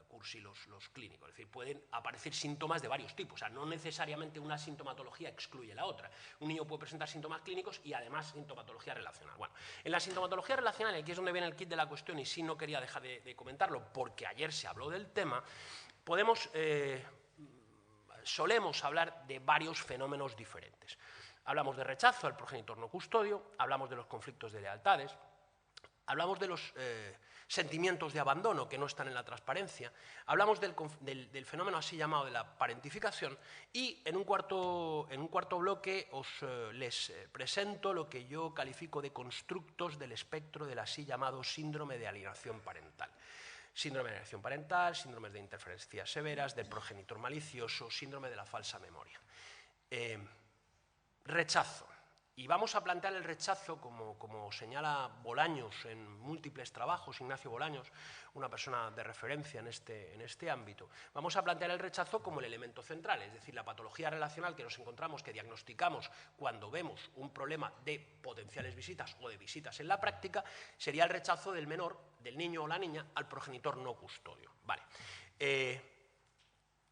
cursi los clínicos. Es decir, pueden aparecer síntomas de varios tipos. O sea, no necesariamente una sintomatología excluye la otra. Un niño puede presentar síntomas clínicos y además sintomatología relacional. Bueno, en la sintomatología relacional, aquí es donde viene el kit de la cuestión, y sí no quería dejar de comentarlo porque ayer se habló del tema, solemos hablar de varios fenómenos diferentes. Hablamos de rechazo al progenitor no custodio, hablamos de los conflictos de lealtades, hablamos de los sentimientos de abandono que no están en la transparencia, hablamos del fenómeno así llamado de la parentificación, y en un cuarto bloque les presento lo que yo califico de constructos del espectro del así llamado síndrome de alienación parental. Síndrome de alienación parental, síndromes de interferencias severas, del progenitor malicioso, síndrome de la falsa memoria. Rechazo. Y vamos a plantear el rechazo, como señala Bolaños en múltiples trabajos, Ignacio Bolaños, una persona de referencia en este ámbito. Vamos a plantear el rechazo como el elemento central, es decir, la patología relacional que nos encontramos, que diagnosticamos cuando vemos un problema de potenciales visitas o de visitas en la práctica, sería el rechazo del menor, del niño o la niña, al progenitor no custodio. Vale.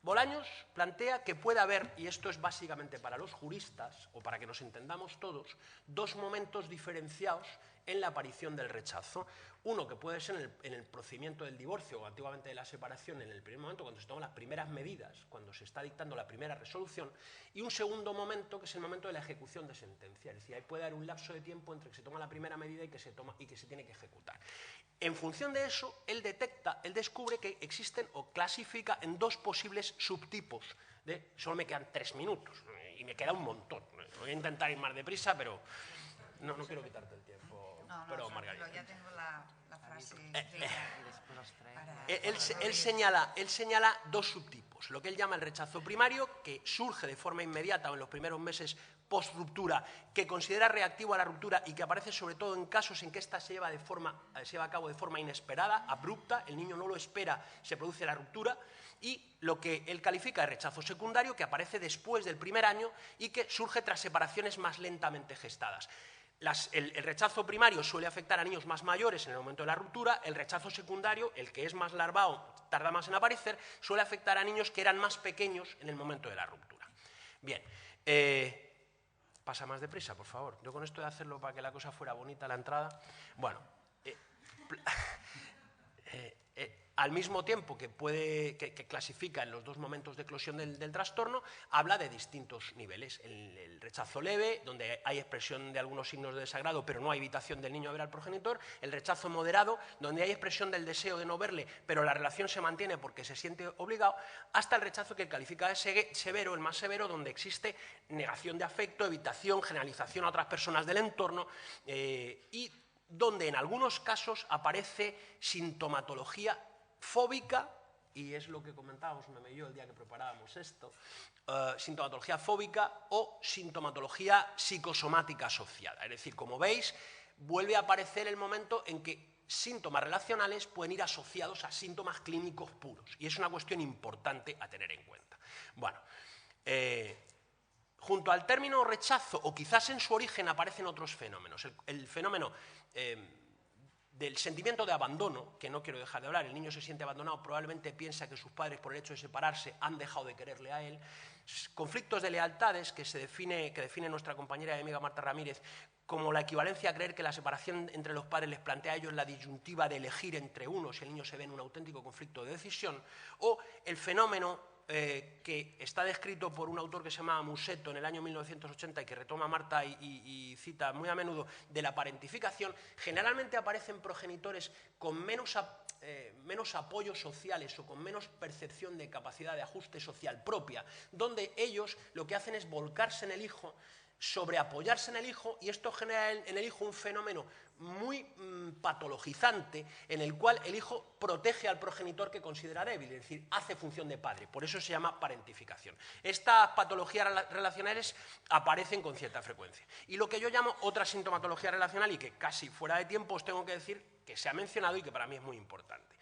Bolaños plantea que puede haber, y esto es básicamente para los juristas, o para que nos entendamos todos, 2 momentos diferenciados en la aparición del rechazo. Uno que puede ser en el procedimiento del divorcio o antiguamente de la separación, en el primer momento, cuando se toman las primeras medidas, cuando se está dictando la primera resolución, y un segundo momento que es el momento de la ejecución de sentencia. Es decir, ahí puede haber un lapso de tiempo entre que se toma la primera medida y que se tiene que ejecutar. En función de eso, él descubre que existen o clasifica en 2 posibles subtipos. Solo me quedan 3 minutos y me queda un montón. Voy a intentar ir más deprisa, pero no quiero quitarte el tiempo. No, pero Margarita. ya tengo la frase. Él señala 2 subtipos. Lo que él llama el rechazo primario, que surge de forma inmediata o en los primeros meses post-ruptura, que considera reactivo a la ruptura y que aparece sobre todo en casos en que ésta se lleva a cabo de forma inesperada, abrupta, el niño no lo espera, se produce la ruptura, y lo que él califica de rechazo secundario, que aparece después del primer año y que surge tras separaciones más lentamente gestadas. El rechazo primario suele afectar a niños más mayores en el momento de la ruptura. El rechazo secundario, el que es más larvado, tarda más en aparecer, suele afectar a niños que eran más pequeños en el momento de la ruptura. Bien, pasa más deprisa, por favor. Yo con esto de hacerlo para que la cosa fuera bonita la entrada. Bueno, al mismo tiempo que clasifica en los 2 momentos de eclosión del trastorno, habla de distintos niveles. El rechazo leve, donde hay expresión de algunos signos de desagrado, pero no hay evitación del niño a ver al progenitor. El rechazo moderado, donde hay expresión del deseo de no verle, pero la relación se mantiene porque se siente obligado, hasta el rechazo que él califica de severo, el más severo, donde existe negación de afecto, evitación, generalización a otras personas del entorno, y donde en algunos casos aparece sintomatología fóbica, y es lo que comentábamos el día que preparábamos esto, sintomatología fóbica o sintomatología psicosomática asociada. Es decir, como veis, vuelve a aparecer el momento en que síntomas relacionales pueden ir asociados a síntomas clínicos puros, y es una cuestión importante a tener en cuenta. Bueno, Junto al término rechazo, o quizás en su origen, aparecen otros fenómenos. El fenómeno del sentimiento de abandono, que no quiero dejar de hablar. El niño se siente abandonado, probablemente piensa que sus padres, por el hecho de separarse, han dejado de quererle a él. Conflictos de lealtades, que define nuestra compañera y amiga Marta Ramírez como la equivalencia a creer que la separación entre los padres les plantea a ellos la disyuntiva de elegir entre unos, y el niño se ve en un auténtico conflicto de decisión. O el fenómeno que está descrito por un autor que se llama Musetto en el año 1980 y que retoma Marta y cita muy a menudo, de la parentificación. Generalmente aparecen progenitores con menos apoyos sociales o con menos percepción de capacidad de ajuste social propia, donde ellos lo que hacen es volcarse en el hijo, sobreapoyarse en el hijo, y esto genera en el hijo un fenómeno muy patologizante, en el cual el hijo protege al progenitor que considera débil, es decir, hace función de padre. Por eso se llama parentificación. Estas patologías relacionales aparecen con cierta frecuencia. Y lo que yo llamo otra sintomatología relacional, y que casi fuera de tiempo os tengo que decir que se ha mencionado y que para mí es muy importante.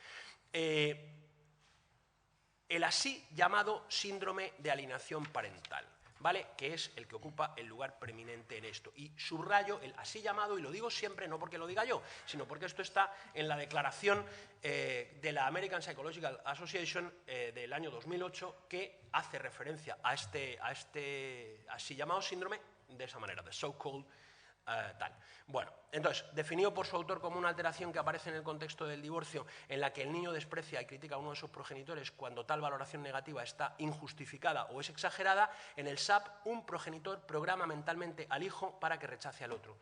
El así llamado síndrome de alienación parental, ¿vale? Que es el que ocupa el lugar preeminente en esto. Y subrayo el así llamado, y lo digo siempre, no porque lo diga yo, sino porque esto está en la declaración de la American Psychological Association del año 2008, que hace referencia a este así llamado síndrome de esa manera, de so-called tal. Bueno, entonces, definido por su autor como una alteración que aparece en el contexto del divorcio, en la que el niño desprecia y critica a uno de sus progenitores cuando tal valoración negativa está injustificada o es exagerada, en el SAP un progenitor programa mentalmente al hijo para que rechace al otro.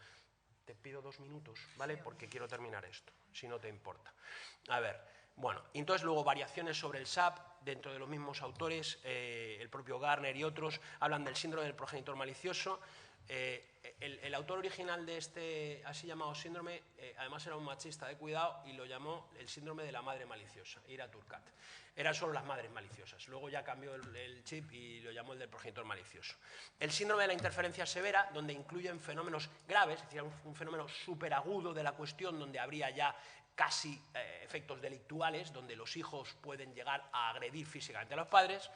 Te pido 2 minutos, ¿vale? Porque quiero terminar esto, si no te importa. A ver, bueno, entonces luego variaciones sobre el SAP dentro de los mismos autores, el propio Garner y otros, hablan del síndrome del progenitor malicioso. El autor original de este así llamado síndrome, además era un machista de cuidado, y lo llamó el síndrome de la madre maliciosa, Ira Turcat. Eran solo las madres maliciosas. Luego ya cambió el chip y lo llamó el del progenitor malicioso. El síndrome de la interferencia severa, donde incluyen fenómenos graves, es decir, un fenómeno superagudo de la cuestión, donde habría ya casi efectos delictuales, donde los hijos pueden llegar a agredir físicamente a los padres.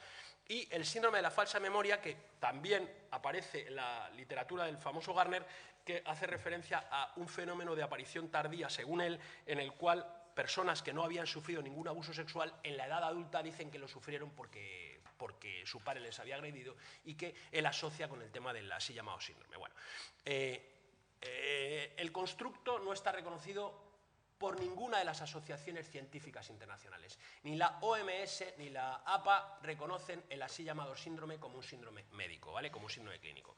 Y el síndrome de la falsa memoria, que también aparece en la literatura del famoso Garner, que hace referencia a un fenómeno de aparición tardía, según él, en el cual personas que no habían sufrido ningún abuso sexual en la edad adulta dicen que lo sufrieron porque su padre les había agredido, y que él asocia con el tema del así llamado síndrome. Bueno, el constructo no está reconocido por ninguna de las asociaciones científicas internacionales. Ni la OMS ni la APA reconocen el así llamado síndrome como un síndrome médico, ¿vale? Como un síndrome clínico.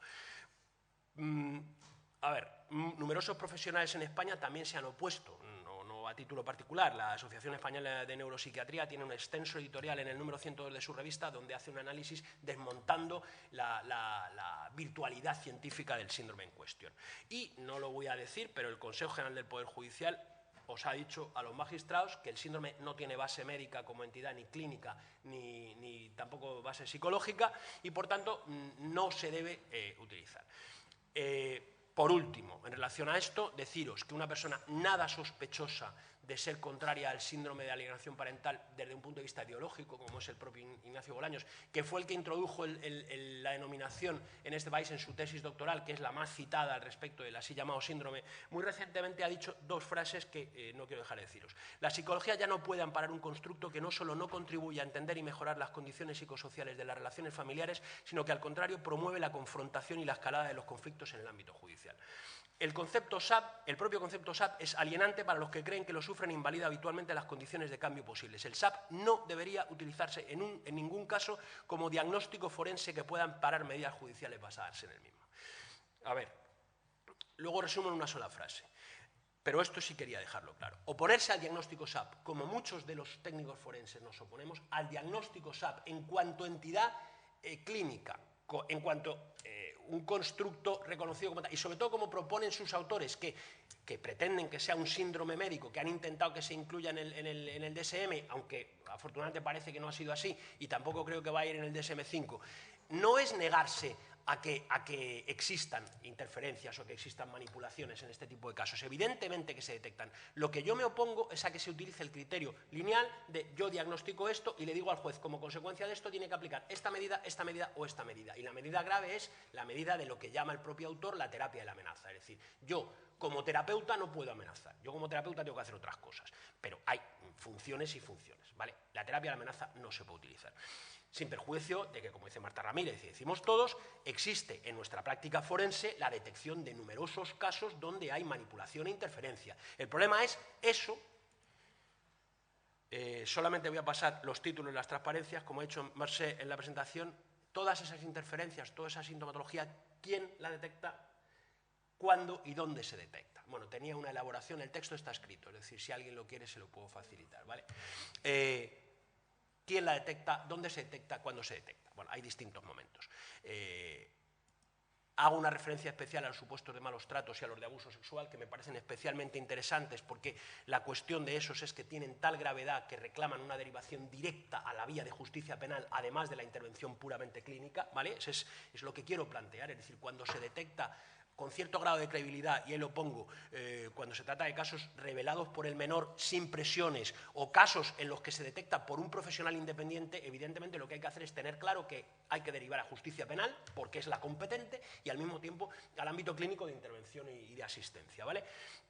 A ver, numerosos profesionales en España también se han opuesto, no a título particular. La Asociación Española de Neuropsiquiatría tiene un extenso editorial en el número 102 de su revista, donde hace un análisis desmontando la virtualidad científica del síndrome en cuestión. Y no lo voy a decir, pero el Consejo General del Poder Judicial os ha dicho a los magistrados que el síndrome no tiene base médica como entidad, ni clínica, ni tampoco base psicológica, y por tanto no se debe utilizar. Por último, en relación a esto, deciros que una persona nada sospechosa de ser contraria al síndrome de alienación parental desde un punto de vista ideológico, como es el propio Ignacio Bolaños, que fue el que introdujo la denominación en este país en su tesis doctoral, que es la más citada al respecto del así llamado síndrome, muy recientemente ha dicho 2 frases que no quiero dejar de deciros. La psicología ya no puede amparar un constructo que no solo no contribuye a entender y mejorar las condiciones psicosociales de las relaciones familiares, sino que al contrario promueve la confrontación y la escalada de los conflictos en el ámbito judicial. El propio concepto SAP es alienante para los que creen que lo sufren e invalida habitualmente las condiciones de cambio posibles. El SAP no debería utilizarse en ningún caso como diagnóstico forense que pueda amparar medidas judiciales basadas en el mismo. A ver, luego resumo en una sola frase, pero esto sí quería dejarlo claro. Oponerse al diagnóstico SAP, como muchos de los técnicos forenses nos oponemos al diagnóstico SAP en cuanto entidad clínica, en cuanto un constructo reconocido como tal, y sobre todo como proponen sus autores, que que pretenden que sea un síndrome médico, que han intentado que se incluya en el DSM, aunque afortunadamente parece que no ha sido así, y tampoco creo que va a ir en el DSM-5, no es negarse a que existan interferencias o que existan manipulaciones en este tipo de casos. Evidentemente que se detectan. Lo que yo me opongo es a que se utilice el criterio lineal de yo diagnostico esto y le digo al juez, como consecuencia de esto tiene que aplicar esta medida o esta medida. Y la medida grave es la medida de lo que llama el propio autor la terapia de la amenaza. Es decir, yo como terapeuta no puedo amenazar. Yo como terapeuta tengo que hacer otras cosas. Pero hay funciones y funciones, ¿vale? La terapia de la amenaza no se puede utilizar. Sin perjuicio de que, como dice Marta Ramírez y decimos todos, existe en nuestra práctica forense la detección de numerosos casos donde hay manipulación e interferencia. El problema es eso. Solamente voy a pasar los títulos y las transparencias, como ha hecho Mercè en la presentación. Todas esas interferencias, toda esa sintomatología, ¿quién la detecta? ¿Cuándo y dónde se detecta? Bueno, tenía una elaboración, el texto está escrito, es decir, si alguien lo quiere se lo puedo facilitar, ¿vale? ¿Quién la detecta? ¿Dónde se detecta? ¿Cuándo se detecta? Bueno, hay distintos momentos. Hago una referencia especial a los supuestos de malos tratos y a los de abuso sexual, que me parecen especialmente interesantes porque la cuestión de esos es que tienen tal gravedad que reclaman una derivación directa a la vía de justicia penal, además de la intervención puramente clínica, ¿vale? Eso es lo que quiero plantear, es decir, cuando se detecta con cierto grado de credibilidad, y ahí lo pongo, cuando se trata de casos revelados por el menor sin presiones o casos en los que se detecta por un profesional independiente, evidentemente lo que hay que hacer es tener claro que hay que derivar a justicia penal, porque es la competente, y al mismo tiempo al ámbito clínico de intervención y de asistencia, ¿vale?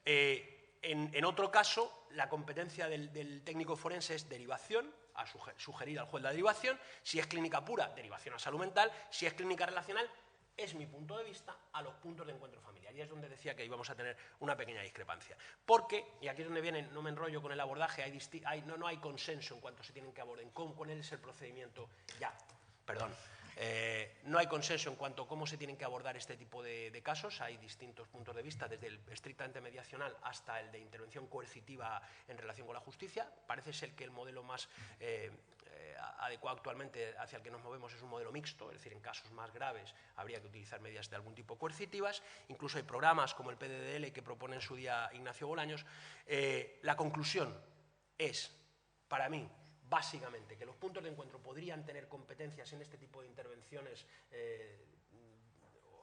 En otro caso, la competencia del técnico forense es derivación, a sugerir al juez la derivación. Si es clínica pura, derivación a salud mental. Si es clínica relacional, es mi punto de vista, a los puntos de encuentro familiar. Y es donde decía que íbamos a tener una pequeña discrepancia. Porque, y aquí es donde viene, no me enrollo con el abordaje, no hay consenso en cuanto se tienen que abordar, en cuál es el procedimiento, no hay consenso en cuanto a cómo se tienen que abordar este tipo de casos. Hay distintos puntos de vista, desde el estrictamente mediacional hasta el de intervención coercitiva en relación con la justicia. Parece ser que el modelo más adecuado actualmente hacia el que nos movemos es un modelo mixto, es decir, en casos más graves habría que utilizar medidas de algún tipo coercitivas. Incluso hay programas como el PDDL que propone en su día Ignacio Bolaños. La conclusión es, para mí, básicamente, que los puntos de encuentro podrían tener competencias en este tipo de intervenciones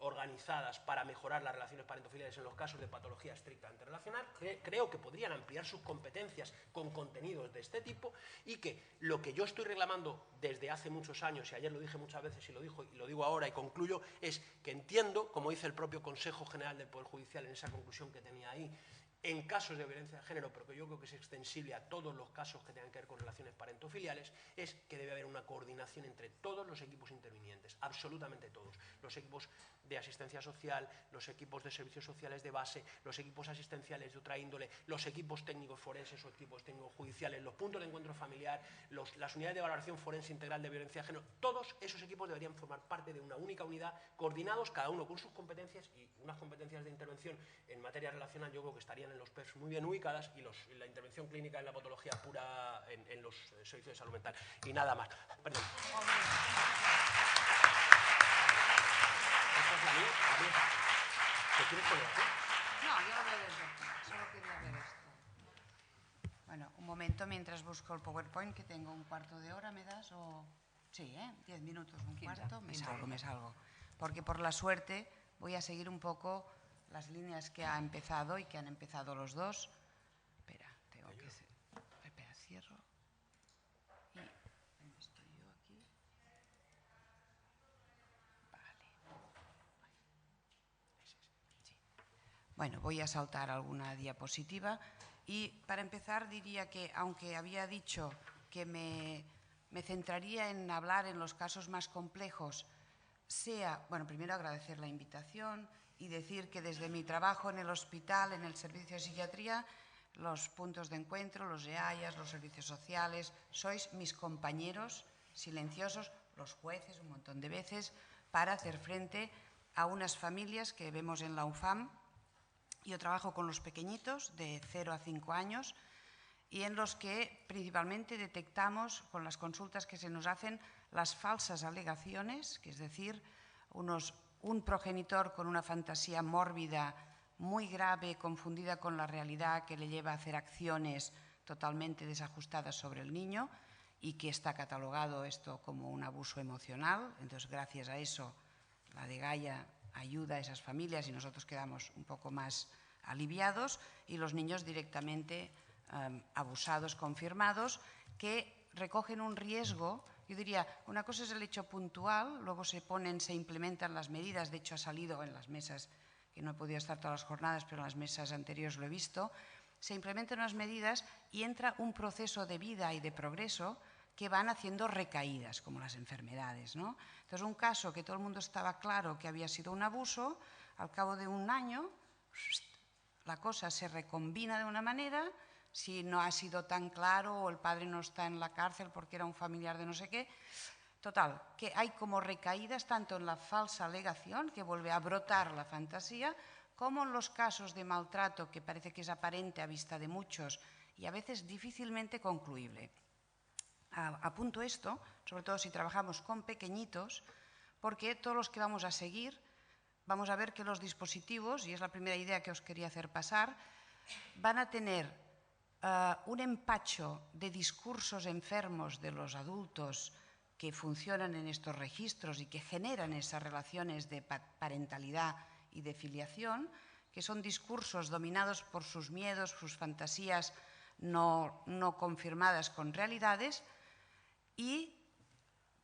organizadas para mejorar las relaciones parentofiliares en los casos de patología estrictamente relacional. Creo que podrían ampliar sus competencias con contenidos de este tipo, y que lo que yo estoy reclamando desde hace muchos años, y ayer lo dije muchas veces y lo digo ahora y concluyo, es que entiendo, como dice el propio Consejo General del Poder Judicial en esa conclusión que tenía ahí, en casos de violencia de género, pero que yo creo que es extensible a todos los casos que tengan que ver con relaciones parentofiliales, es que debe haber una coordinación entre todos los equipos intervinientes, absolutamente todos. Los equipos de asistencia social, los equipos de servicios sociales de base, los equipos asistenciales de otra índole, los equipos técnicos forenses o equipos técnicos judiciales, los puntos de encuentro familiar, las unidades de valoración forense integral de violencia de género. Todos esos equipos deberían formar parte de una única unidad, coordinados cada uno con sus competencias, y unas competencias de intervención en materia relacional yo creo que estarían en los PERS muy bien ubicadas, y la intervención clínica en la patología pura en los servicios de salud mental. Y nada más. Perdón. ¿Esta es la mía? ¿Te quieres poner aquí? No, yo lo veo desde aquí. Solo quería ver esto. Bueno, un momento mientras busco el PowerPoint, que tengo un cuarto de hora, ¿me das? O... Sí, 10 minutos, un 15, cuarto, me 15. salgo. Porque por la suerte voy a seguir un poco las líneas que ha empezado y que han empezado los dos. Espera, tengo que... Espera, cierro. Y... ¿dónde estoy yo aquí? Vale. Sí. Bueno, voy a saltar alguna diapositiva. Y para empezar diría que, aunque había dicho que me centraría en hablar en los casos más complejos, bueno, primero agradecer la invitación y decir que desde mi trabajo en el hospital, en el servicio de psiquiatría, los puntos de encuentro, los EAIAS, los servicios sociales, sois mis compañeros silenciosos, los jueces un montón de veces, para hacer frente a unas familias que vemos en la UFAM. Yo trabajo con los pequeñitos de 0 a 5 años y en los que principalmente detectamos, con las consultas que se nos hacen, las falsas alegaciones, que es decir, un progenitor con una fantasía mórbida muy grave, confundida con la realidad, que le lleva a hacer acciones totalmente desajustadas sobre el niño y que está catalogado esto como un abuso emocional. Entonces, gracias a eso, la Dgaia ayuda a esas familias y nosotros quedamos un poco más aliviados, y los niños directamente abusados confirmados, que recogen un riesgo. Yo diría, una cosa es el hecho puntual, luego se implementan las medidas. De hecho, ha salido en las mesas, que no he podido estar todas las jornadas, pero en las mesas anteriores lo he visto, se implementan unas medidas y entra un proceso de vida y de progreso que van haciendo recaídas, como las enfermedades, ¿no? Entonces, un caso que todo el mundo estaba claro que había sido un abuso, al cabo de un año, la cosa se recombina de una manera. Si no ha sido tan claro o el padre no está en la cárcel porque era un familiar de no sé qué. Total, que hay como recaídas tanto en la falsa alegación, que vuelve a brotar la fantasía, como en los casos de maltrato, que parece que es aparente a vista de muchos y a veces difícilmente concluible. Apunto esto, sobre todo si trabajamos con pequeñitos, porque todos los que vamos a seguir, vamos a ver que los dispositivos, y es la primera idea que os quería hacer pasar, van a tener un empacho de discursos enfermos de los adultos que funcionan en estos registros y que generan esas relaciones de parentalidad y de filiación, que son discursos dominados por sus miedos, sus fantasías no confirmadas con realidades, y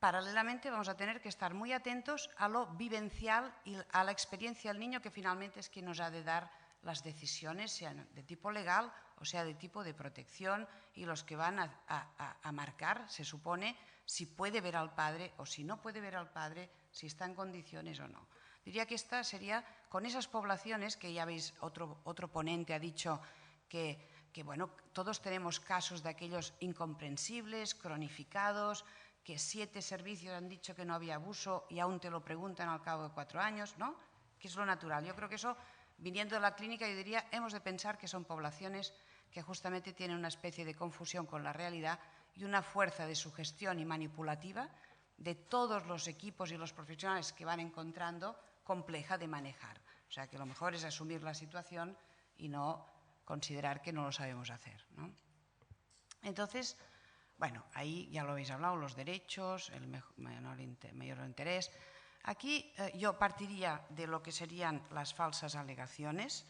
paralelamente vamos a tener que estar muy atentos a lo vivencial y a la experiencia del niño, que finalmente es quien nos ha de dar las decisiones, sean de tipo legal o sea de tipo de protección, y los que van a marcar, se supone, si puede ver al padre o si no puede ver al padre, si está en condiciones o no. Diría que esta sería, con esas poblaciones que ya veis, otro ponente ha dicho que bueno, todos tenemos casos de aquellos incomprensibles, cronificados, que 7 servicios han dicho que no había abuso y aún te lo preguntan al cabo de 4 años, ¿no? Que es lo natural. Yo creo que eso, viniendo de la clínica, yo diría, hemos de pensar que son poblaciones que justamente tienen una especie de confusión con la realidad y una fuerza de sugestión y manipulativa de todos los equipos y los profesionales que van encontrando compleja de manejar. O sea, que lo mejor es asumir la situación y no considerar que no lo sabemos hacer, ¿no? Entonces, bueno, ahí ya lo habéis hablado, los derechos, el mayor interés. Aquí yo partiría de lo que serían las falsas alegaciones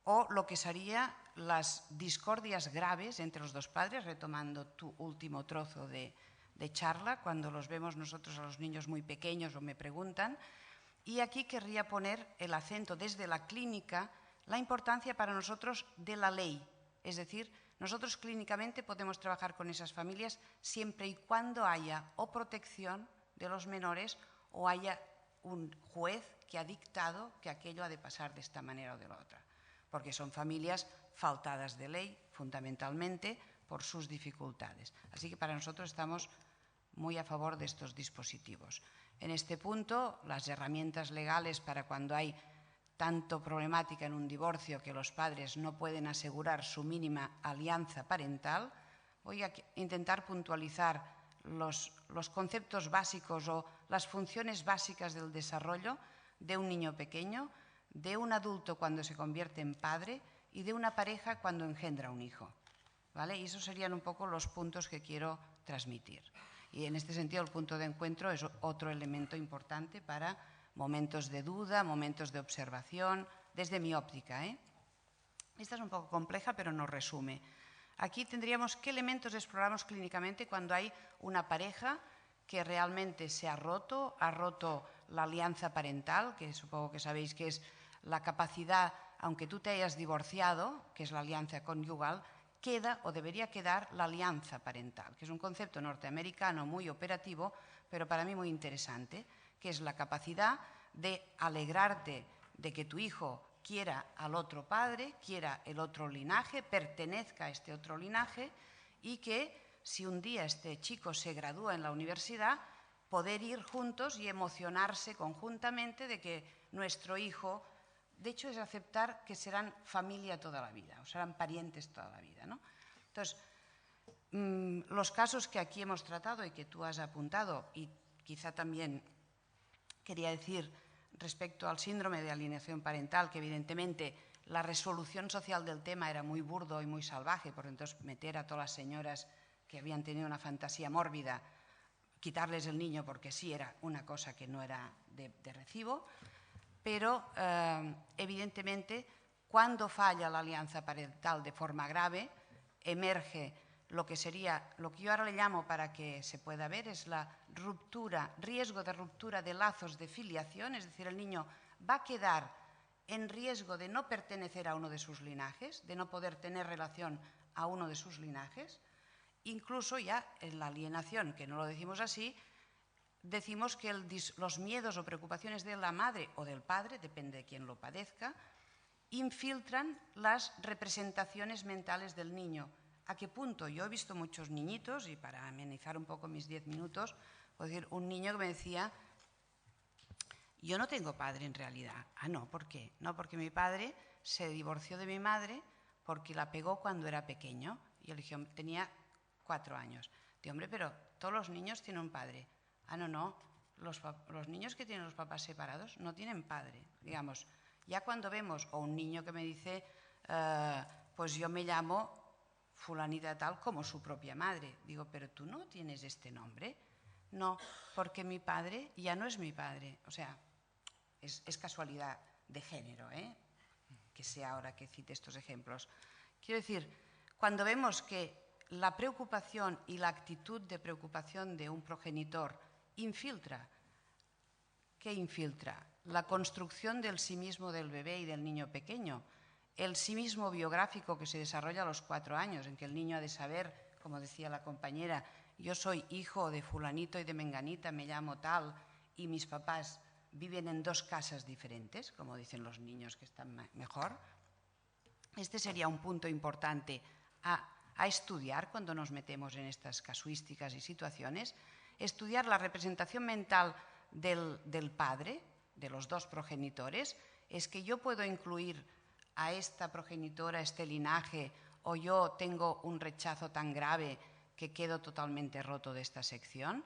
o lo que serían las discordias graves entre los dos padres, retomando tu último trozo de charla, cuando los vemos nosotros a los niños muy pequeños o me preguntan. Y aquí querría poner el acento desde la clínica, la importancia para nosotros de la ley. Es decir, nosotros clínicamente podemos trabajar con esas familias siempre y cuando haya o protección de los menores o haya un juez que ha dictado que aquello ha de pasar de esta manera o de la otra, porque son familias faltadas de ley, fundamentalmente por sus dificultades. Así que para nosotros estamos muy a favor de estos dispositivos. En este punto, las herramientas legales para cuando hay tanto problemática en un divorcio que los padres no pueden asegurar su mínima alianza parental, voy a intentar puntualizar los conceptos básicos o las funciones básicas del desarrollo de un niño pequeño, de un adulto cuando se convierte en padre y de una pareja cuando engendra un hijo, ¿vale? Y esos serían un poco los puntos que quiero transmitir. Y en este sentido el punto de encuentro es otro elemento importante para momentos de duda, momentos de observación, desde mi óptica, ¿eh? Esta es un poco compleja, pero nos resume. Aquí tendríamos qué elementos exploramos clínicamente cuando hay una pareja que realmente se ha roto la alianza parental, que supongo que sabéis que es la capacidad, aunque tú te hayas divorciado, que es la alianza conyugal, queda o debería quedar la alianza parental, que es un concepto norteamericano muy operativo, pero para mí muy interesante, que es la capacidad de alegrarte de que tu hijo quiera al otro padre, quiera el otro linaje, pertenezca a este otro linaje, y que si un día este chico se gradúa en la universidad, poder ir juntos y emocionarse conjuntamente de que nuestro hijo, de hecho es aceptar que serán familia toda la vida, o serán parientes toda la vida, ¿no? Entonces, los casos que aquí hemos tratado y que tú has apuntado, y quizá también quería decir respecto al síndrome de alienación parental, que evidentemente la resolución social del tema era muy burdo y muy salvaje, por entonces meter a todas las señoras que habían tenido una fantasía mórbida, quitarles el niño porque sí era una cosa que no era de recibo, pero evidentemente cuando falla la alianza parental de forma grave, emerge lo que sería, lo que yo ahora le llamo, para que se pueda ver, es la ruptura, riesgo de ruptura de lazos de filiación, es decir, el niño va a quedar en riesgo de no pertenecer a uno de sus linajes, de no poder tener relación a uno de sus linajes. Incluso ya en la alienación, que no lo decimos así, decimos que los miedos o preocupaciones de la madre o del padre, depende de quién lo padezca, infiltran las representaciones mentales del niño. ¿A qué punto? Yo he visto muchos niñitos, y para amenizar un poco mis 10 minutos, puedo decir, un niño que me decía, yo no tengo padre en realidad. Ah, no, ¿por qué? No, porque mi padre se divorció de mi madre porque la pegó cuando era pequeño. Y él dijo, tenía 4 años. Digo, hombre, pero todos los niños tienen un padre. Ah, no, no, los niños que tienen los papás separados no tienen padre. Digamos, ya cuando vemos, o un niño que me dice, pues yo me llamo fulanita tal como su propia madre. Digo, pero tú no tienes este nombre. No, porque mi padre ya no es mi padre. O sea, es casualidad de género, que sea ahora que cite estos ejemplos. Quiero decir, cuando vemos que la preocupación y la actitud de preocupación de un progenitor infiltra, ¿qué infiltra? La construcción del sí mismo del bebé y del niño pequeño, el sí mismo biográfico que se desarrolla a los 4 años, en que el niño ha de saber, como decía la compañera, yo soy hijo de fulanito y de menganita, me llamo tal, y mis papás viven en 2 casas diferentes, como dicen los niños que están mejor. Este sería un punto importante a estudiar cuando nos metemos en estas casuísticas y situaciones, estudiar la representación mental del padre, de los 2 progenitores. Es que yo puedo incluir a esta progenitora, a este linaje, o yo tengo un rechazo tan grave que quedo totalmente roto de esta sección,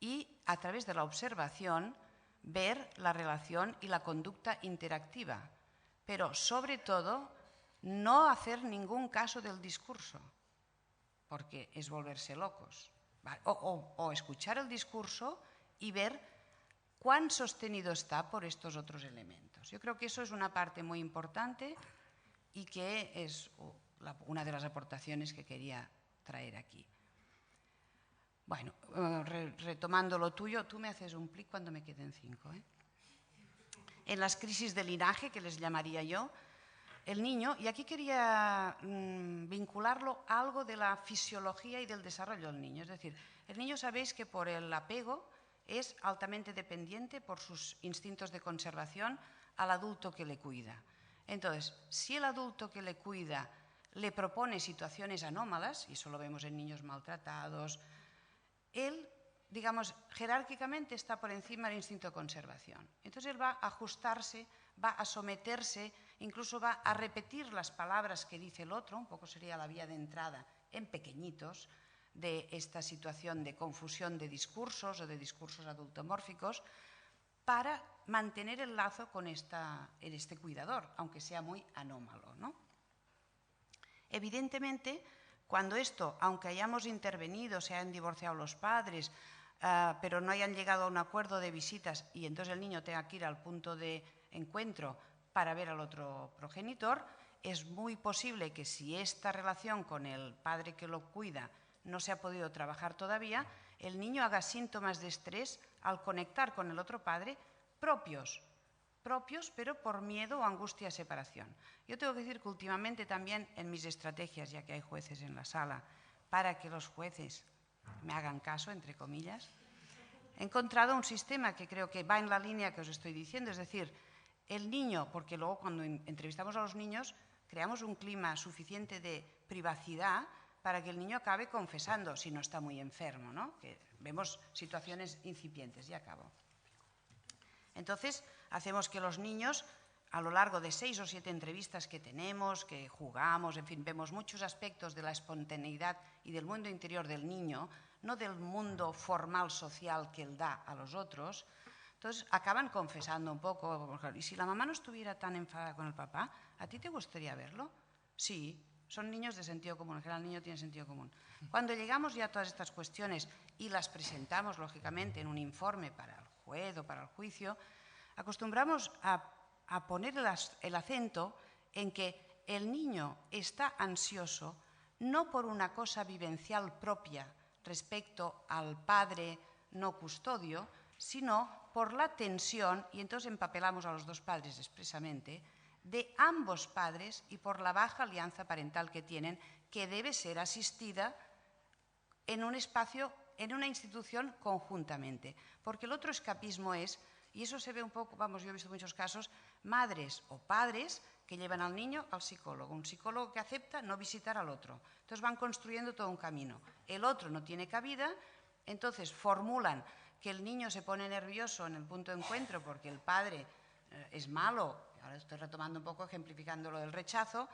y a través de la observación ver la relación y la conducta interactiva, pero sobre todo no hacer ningún caso del discurso, porque es volverse locos, ¿vale? O escuchar el discurso y ver cuán sostenido está por estos otros elementos. Yo creo que eso es una parte muy importante y que es una de las aportaciones que quería traer aquí. Bueno, retomando lo tuyo, tú me haces un plic cuando me queden 5. En las crisis de linaje, que les llamaría yo, el niño, y aquí quería vincularlo a algo de la fisiología y del desarrollo del niño. Es decir, el niño sabéis que por el apego es altamente dependiente por sus instintos de conservación al adulto que le cuida. Entonces, si el adulto que le cuida le propone situaciones anómalas, y eso lo vemos en niños maltratados, él, digamos, jerárquicamente está por encima del instinto de conservación. Entonces él va a ajustarse, va a someterse, incluso va a repetir las palabras que dice el otro, un poco sería la vía de entrada en pequeñitos de esta situación de confusión de discursos o de discursos adultomórficos, para mantener el lazo con este cuidador, aunque sea muy anómalo, ¿no? Evidentemente, cuando esto, aunque hayamos intervenido, se hayan divorciado los padres, pero no hayan llegado a un acuerdo de visitas y entonces el niño tenga que ir al punto de encuentro para ver al otro progenitor, es muy posible que si esta relación con el padre que lo cuida no se ha podido trabajar todavía, el niño haga síntomas de estrés al conectar con el otro padre propios, pero por miedo o angustia a separación. Yo tengo que decir que últimamente también en mis estrategias, ya que hay jueces en la sala, para que los jueces me hagan caso, entre comillas, he encontrado un sistema que creo que va en la línea que os estoy diciendo, es decir, el niño, porque luego cuando entrevistamos a los niños creamos un clima suficiente de privacidad para que el niño acabe confesando si no está muy enfermo, ¿no? Que vemos situaciones incipientes, ya acabo. Entonces, hacemos que los niños, a lo largo de 6 o 7 entrevistas que tenemos, que jugamos, en fin, vemos muchos aspectos de la espontaneidad y del mundo interior del niño, no del mundo formal social que él da a los otros. Entonces acaban confesando un poco. Y si la mamá no estuviera tan enfadada con el papá, ¿a ti te gustaría verlo? Sí, son niños de sentido común, en general el niño tiene sentido común. Cuando llegamos ya a todas estas cuestiones y las presentamos, lógicamente, en un informe para el juez o para el juicio, acostumbramos a poner el acento en que el niño está ansioso no por una cosa vivencial propia respecto al padre no custodio, sino por la tensión, y entonces empapelamos a los dos padres expresamente, de ambos padres y por la baja alianza parental que tienen, que debe ser asistida en un espacio, en una institución conjuntamente. Porque el otro escapismo es, y eso se ve un poco, vamos, yo he visto muchos casos, madres o padres que llevan al niño al psicólogo, un psicólogo que acepta no visitar al otro. Entonces van construyendo todo un camino. El otro no tiene cabida, entonces formulan que el niño se pone nervioso en el punto de encuentro porque el padre es malo, ahora estoy retomando un poco, ejemplificando lo del rechazo,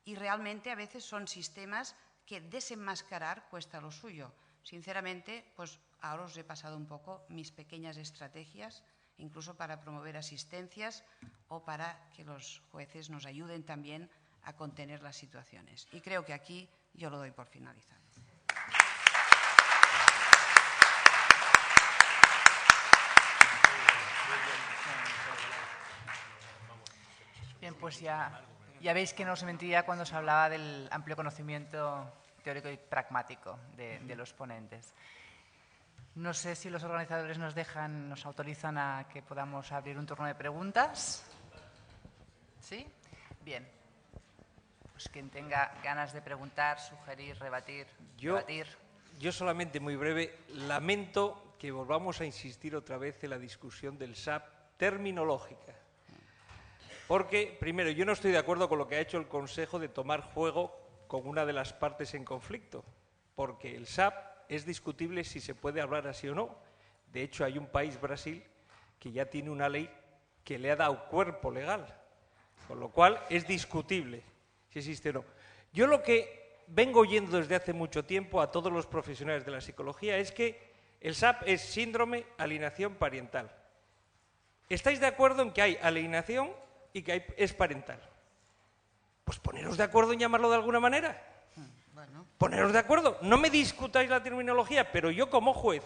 y realmente a veces son sistemas que desenmascarar cuesta lo suyo. Sinceramente, pues ahora os he pasado un poco mis pequeñas estrategias, incluso para promover asistencias o para que los jueces nos ayuden también a contener las situaciones. Y creo que aquí yo lo doy por finalizado. Bien, pues ya veis que no os mentía cuando os hablaba del amplio conocimiento teórico y pragmático de los ponentes. No sé si los organizadores nos autorizan a que podamos abrir un turno de preguntas. ¿Sí? Bien. Pues quien tenga ganas de preguntar, sugerir, debatir. Yo solamente muy breve, lamento que volvamos a insistir otra vez en la discusión del SAP terminológica. Porque, primero, yo no estoy de acuerdo con lo que ha hecho el Consejo de tomar juego con una de las partes en conflicto, porque el SAP es discutible si se puede hablar así o no. De hecho, hay un país, Brasil, que ya tiene una ley que le ha dado cuerpo legal, con lo cual es discutible si existe o no. Yo lo que vengo oyendo desde hace mucho tiempo a todos los profesionales de la psicología es que el SAP es síndrome alienación parental. ¿Estáis de acuerdo en que hay alienación y que es parental? Pues poneros de acuerdo en llamarlo de alguna manera. Bueno. Poneros de acuerdo. No me discutáis la terminología, pero yo como juez,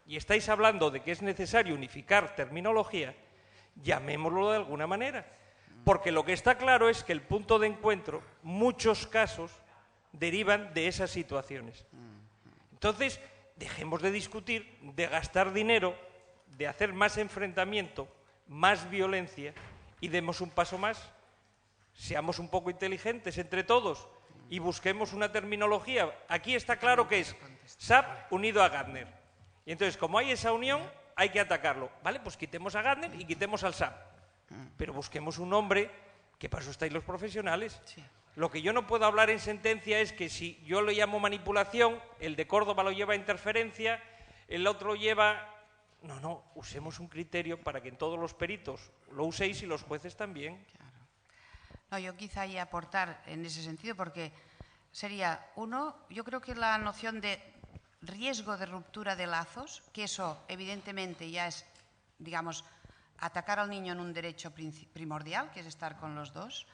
y estáis hablando de que es necesario unificar terminología, llamémoslo de alguna manera. Porque lo que está claro es que el punto de encuentro, muchos casos, derivan de esas situaciones. Entonces, dejemos de discutir, de gastar dinero, de hacer más enfrentamiento, más violencia, y demos un paso más. Seamos un poco inteligentes entre todos y busquemos una terminología. Aquí está claro que es SAP unido a Gardner. Y entonces, como hay esa unión, hay que atacarlo. Vale, pues quitemos a Gardner y quitemos al SAP. Pero busquemos un nombre, que para eso estáis los profesionales. Sí. Lo que yo no puedo hablar en sentencia es que si yo lo llamo manipulación, el de Córdoba lo lleva interferencia, el otro lo lleva... No, usemos un criterio para que en todos los peritos lo uséis y los jueces también. Claro. No, yo quizá y aportar en ese sentido, porque sería, uno, yo creo que la noción de riesgo de ruptura de lazos, que eso evidentemente ya es, digamos, atacar al niño en un derecho primordial, que es estar con los dos.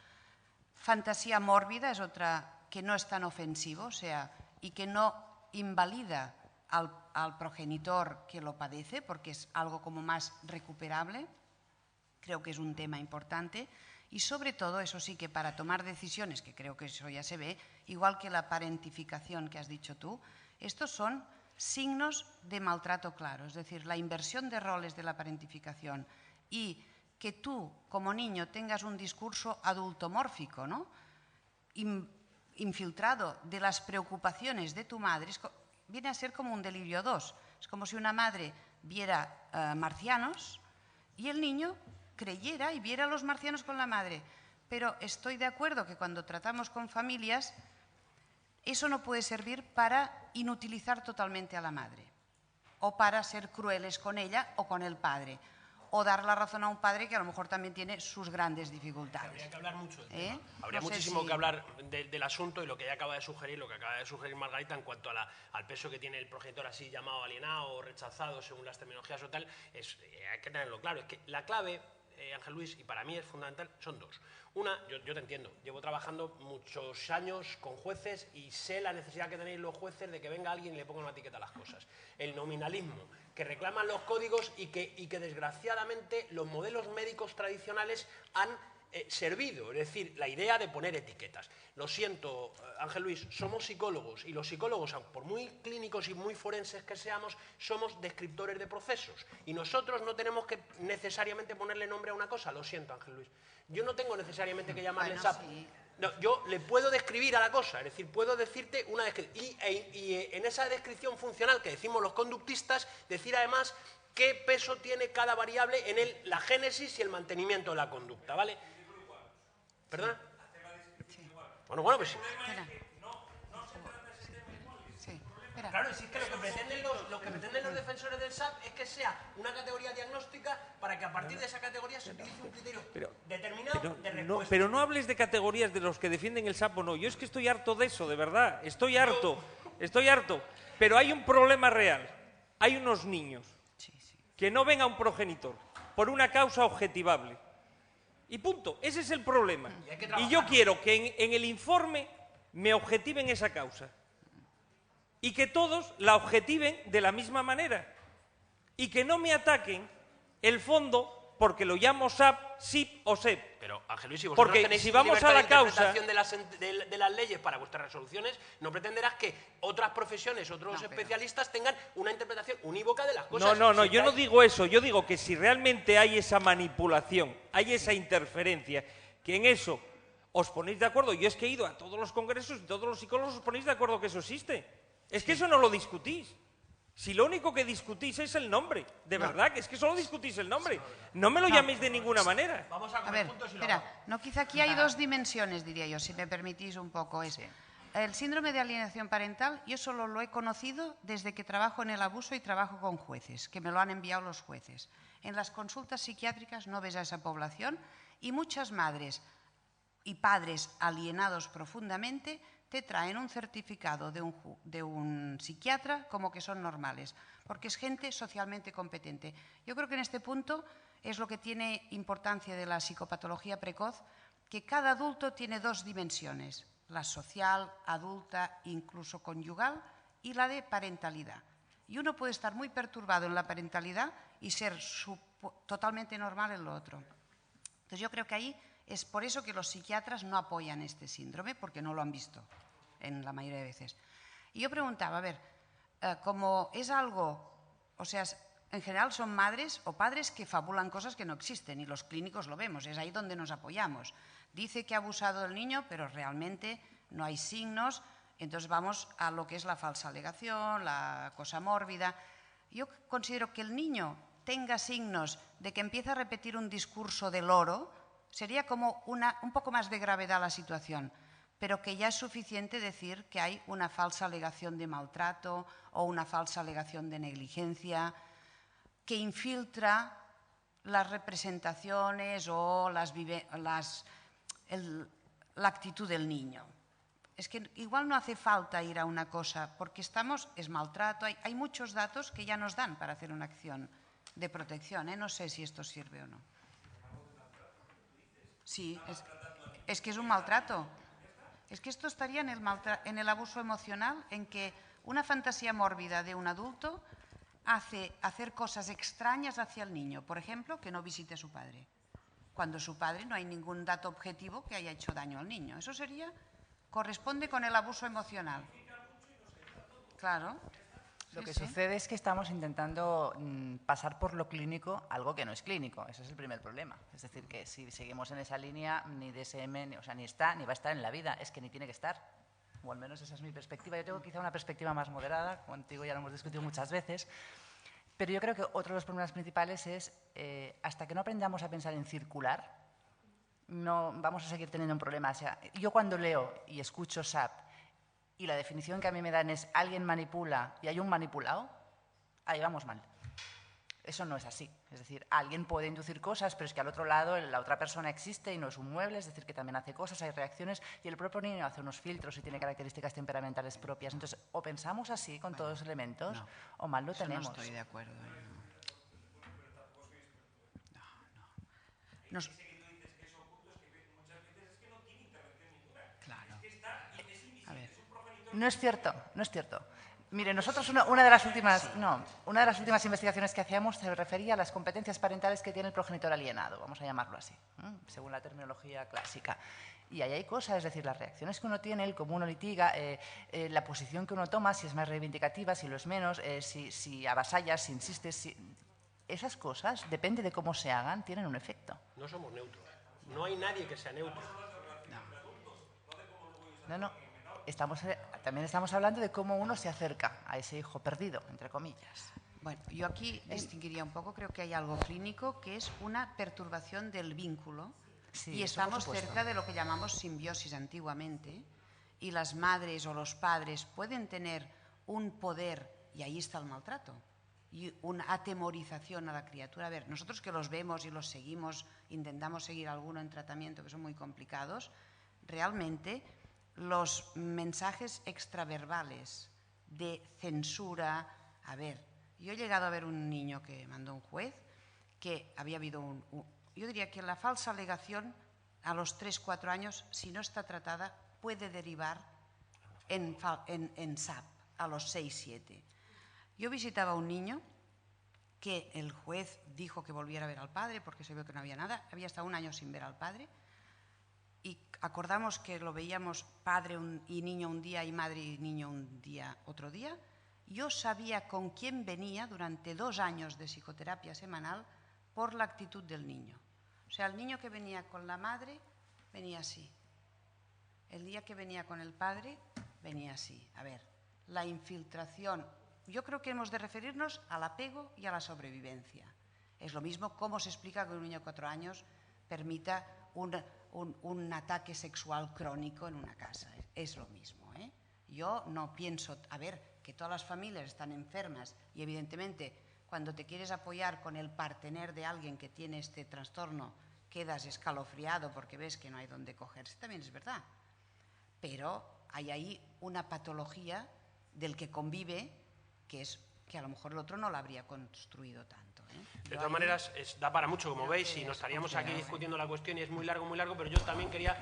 Fantasía mórbida es otra que no es tan ofensivo, o sea, y que no invalida al progenitor que lo padece, porque es algo como más recuperable. Creo que es un tema importante. Y sobre todo, eso sí, que para tomar decisiones, que creo que eso ya se ve, igual que la parentificación que has dicho tú, estos son signos de maltrato claro, es decir, la inversión de roles de la parentificación y que tú, como niño, tengas un discurso adultomórfico, ¿no? Infiltrado de las preocupaciones de tu madre, viene a ser como un delirio 2. Es como si una madre viera marcianos y el niño creyera y viera a los marcianos con la madre. Pero estoy de acuerdo que cuando tratamos con familias, eso no puede servir para inutilizar totalmente a la madre o para ser crueles con ella o con el padre. o dar la razón a un padre que a lo mejor también tiene sus grandes dificultades. Habría que hablar mucho del tema. Habría No sé muchísimo si- que hablar del asunto y lo que ella acaba de sugerir, lo que acaba de sugerir Margarita en cuanto a al peso que tiene el progenitor así llamado alienado o rechazado según las terminologías o tal, hay que tenerlo claro. Es que la clave, Ángel Luis, y para mí es fundamental, son dos. Una, yo te entiendo, llevo trabajando muchos años con jueces y sé la necesidad que tenéis los jueces de que venga alguien y le ponga una etiqueta a las cosas. El nominalismo que reclaman los códigos y que desgraciadamente los modelos médicos tradicionales han servido, es decir, la idea de poner etiquetas. Lo siento, Ángel Luis, somos psicólogos y los psicólogos, por muy clínicos y muy forenses que seamos, somos descriptores de procesos y nosotros no tenemos que necesariamente ponerle nombre a una cosa. Lo siento, Ángel Luis. Yo no tengo necesariamente que llamarle Bueno, SAP. sí. No, yo le puedo describir a la cosa, es decir, puedo decirte una descripción. Y en esa descripción funcional que decimos los conductistas, decir además qué peso tiene cada variable en la génesis y el mantenimiento de la conducta, ¿vale? ¿Perdona? Sí. Bueno, pues sí. Espera. Sí, espera. Claro, si es que lo que pretenden los defensores del SAP es que sea una categoría diagnóstica para que a partir de esa categoría se utilice un criterio determinado de respuesta. Pero no hables de categorías de los que defienden el sapo, no. Yo es que estoy harto de eso, de verdad. Estoy harto. Pero hay un problema real. Hay unos niños que no ven a un progenitor por una causa objetivable. Y punto. Ese es el problema. Y yo quiero que en el informe me objetiven esa causa. Y que todos la objetiven de la misma manera. Y que no me ataquen el fondo porque lo llamo SAP, SIP o SEP. Pero, Ángel Luis, si vosotros Porque tenéis si vamos libertad a la de causa interpretación de las leyes para vuestras resoluciones, no pretenderás que otras profesiones, otros especialistas tengan una interpretación unívoca de las cosas. No, yo no digo eso. Yo digo que si realmente hay esa manipulación, hay esa interferencia, que en eso os ponéis de acuerdo. Yo es que he ido a todos los congresos y todos los psicólogos os ponéis de acuerdo que eso existe. Es que eso no lo discutís. Si lo único que discutís es el nombre, de verdad, que es que solo discutís el nombre. No me lo llaméis de ninguna manera. Vamos a A comer ver, juntos y lo espera, hablamos. no, quizá aquí hay dos dimensiones, diría yo, si me permitís un poco. El síndrome de alienación parental, yo solo lo he conocido desde que trabajo en el abuso y trabajo con jueces, que me lo han enviado los jueces. En las consultas psiquiátricas no ves a esa población y muchas madres y padres alienados profundamente te traen un certificado de un psiquiatra como que son normales, porque es gente socialmente competente. Yo creo que en este punto es lo que tiene importancia de la psicopatología precoz, que cada adulto tiene dos dimensiones, la social, adulta, incluso conyugal, y la de parentalidad. Y uno puede estar muy perturbado en la parentalidad y ser totalmente normal en lo otro. Entonces yo creo que ahí es por eso que los psiquiatras no apoyan este síndrome, porque no lo han visto en la mayoría de veces. Y yo preguntaba, a ver, como es algo, o sea, en general son madres o padres que fabulan cosas que no existen y los clínicos lo vemos, es ahí donde nos apoyamos. Dice que ha abusado del niño, pero realmente no hay signos, entonces vamos a lo que es la falsa alegación, la cosa mórbida. Yo considero que el niño tenga signos de que empieza a repetir un discurso de loro, sería como un poco más de gravedad la situación, pero que ya es suficiente decir que hay una falsa alegación de maltrato o una falsa alegación de negligencia que infiltra las representaciones o la actitud del niño. Es que igual no hace falta ir a una cosa, porque es maltrato, hay muchos datos que ya nos dan para hacer una acción de protección, ¿eh? No sé si esto sirve o no. Sí, es que es un maltrato. Es que esto estaría en el abuso emocional, en que una fantasía mórbida de un adulto hace hacer cosas extrañas hacia el niño. Por ejemplo, que no visite a su padre. Cuando su padre no hay ningún dato objetivo que haya hecho daño al niño. Eso corresponde con el abuso emocional. Claro. Lo que sucede es que estamos intentando pasar por lo clínico algo que no es clínico. Ese es el primer problema. Es decir, que si seguimos en esa línea, ni DSM, ni está, ni va a estar en la vida. Es que ni tiene que estar. O al menos esa es mi perspectiva. Yo tengo quizá una perspectiva más moderada. Contigo ya lo hemos discutido muchas veces. Pero yo creo que otro de los problemas principales es, hasta que no aprendamos a pensar en circular, no vamos a seguir teniendo un problema. O sea, yo cuando leo y escucho SAP, y la definición que a mí me dan es alguien manipula y hay un manipulado, ahí vamos mal. Eso no es así. Es decir, alguien puede inducir cosas, pero es que al otro lado la otra persona existe y no es un mueble, es decir, que también hace cosas, hay reacciones, y el propio niño hace unos filtros y tiene características temperamentales propias. Entonces, o pensamos así con todos los elementos, no, o mal lo eso tenemos. no estoy de acuerdo. No. Claro. A ver. No es cierto, no es cierto. Mire, nosotros una de las últimas investigaciones que hacíamos se refería a las competencias parentales que tiene el progenitor alienado, vamos a llamarlo así, según la terminología clásica. Y ahí hay cosas, es decir, las reacciones que uno tiene, el cómo uno litiga, la posición que uno toma, si es más reivindicativa, si lo es menos, si avasallas, si insistes, esas cosas, depende de cómo se hagan, tienen un efecto. No somos neutros. No hay nadie que sea neutro. No. También estamos hablando de cómo uno se acerca a ese hijo perdido, entre comillas. Bueno, yo aquí distinguiría un poco, creo que hay algo clínico que es una perturbación del vínculo, Sí, y estamos cerca de lo que llamamos simbiosis antiguamente, y las madres o los padres pueden tener un poder, y ahí está el maltrato, y una atemorización a la criatura. A ver, nosotros que los vemos y los seguimos, intentamos seguir alguno en tratamiento, que son muy complicados, realmente los mensajes extraverbales de censura. A ver, yo he llegado a ver un niño que mandó un juez que había habido yo diría que la falsa alegación a los 3-4 años, si no está tratada, puede derivar en SAP a los 6-7. Yo visitaba a un niño que el juez dijo que volviera a ver al padre porque se vio que no había nada, había estado 1 año sin ver al padre, y acordamos que lo veíamos padre y niño un día y madre y niño otro día. Yo sabía con quién venía durante 2 años de psicoterapia semanal por la actitud del niño. O sea, el niño que venía con la madre venía así. El día que venía con el padre venía así. A ver, la infiltración. Yo creo que hemos de referirnos al apego y a la sobrevivencia. Es lo mismo cómo se explica que un niño de 4 años permita un ataque sexual crónico en una casa. Es lo mismo, ¿eh? Yo no pienso, a ver, que todas las familias están enfermas y evidentemente cuando te quieres apoyar con el partener de alguien que tiene este trastorno quedas escalofriado porque ves que no hay dónde cogerse, también es verdad. Pero hay ahí una patología del que convive que es que a lo mejor el otro no la habría construido tanto, ¿eh? De todas maneras, da para mucho, como veis, y nos estaríamos aquí discutiendo la cuestión y es muy largo, pero yo también quería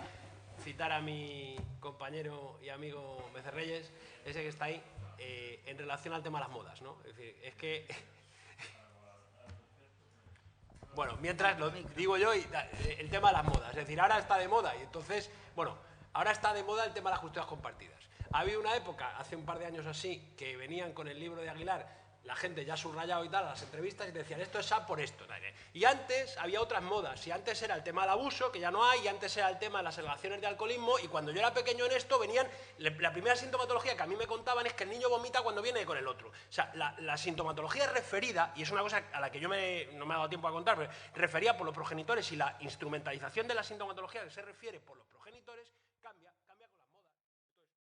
citar a mi compañero y amigo Becerreyes, ese que está ahí, en relación al tema de las modas, ¿no? Es decir, es que... Bueno, mientras lo digo yo, el tema de las modas, es decir, ahora está de moda y entonces, bueno, ahora está de moda el tema de las custodias compartidas. Ha habido una época, hace un par de años así, que venían con el libro de Aguilar, la gente ya subrayado y tal, a las entrevistas y te decían, esto es SAP por esto. Y antes había otras modas, y antes era el tema del abuso, que ya no hay, y antes era el tema de las alegaciones de alcoholismo, y cuando yo era pequeño en esto venían, la primera sintomatología que a mí me contaban es que el niño vomita cuando viene con el otro. O sea, la sintomatología referida, y es una cosa a la que yo no me ha dado tiempo a contar, pero refería por los progenitores y la instrumentalización de la sintomatología que se refiere por los progenitores,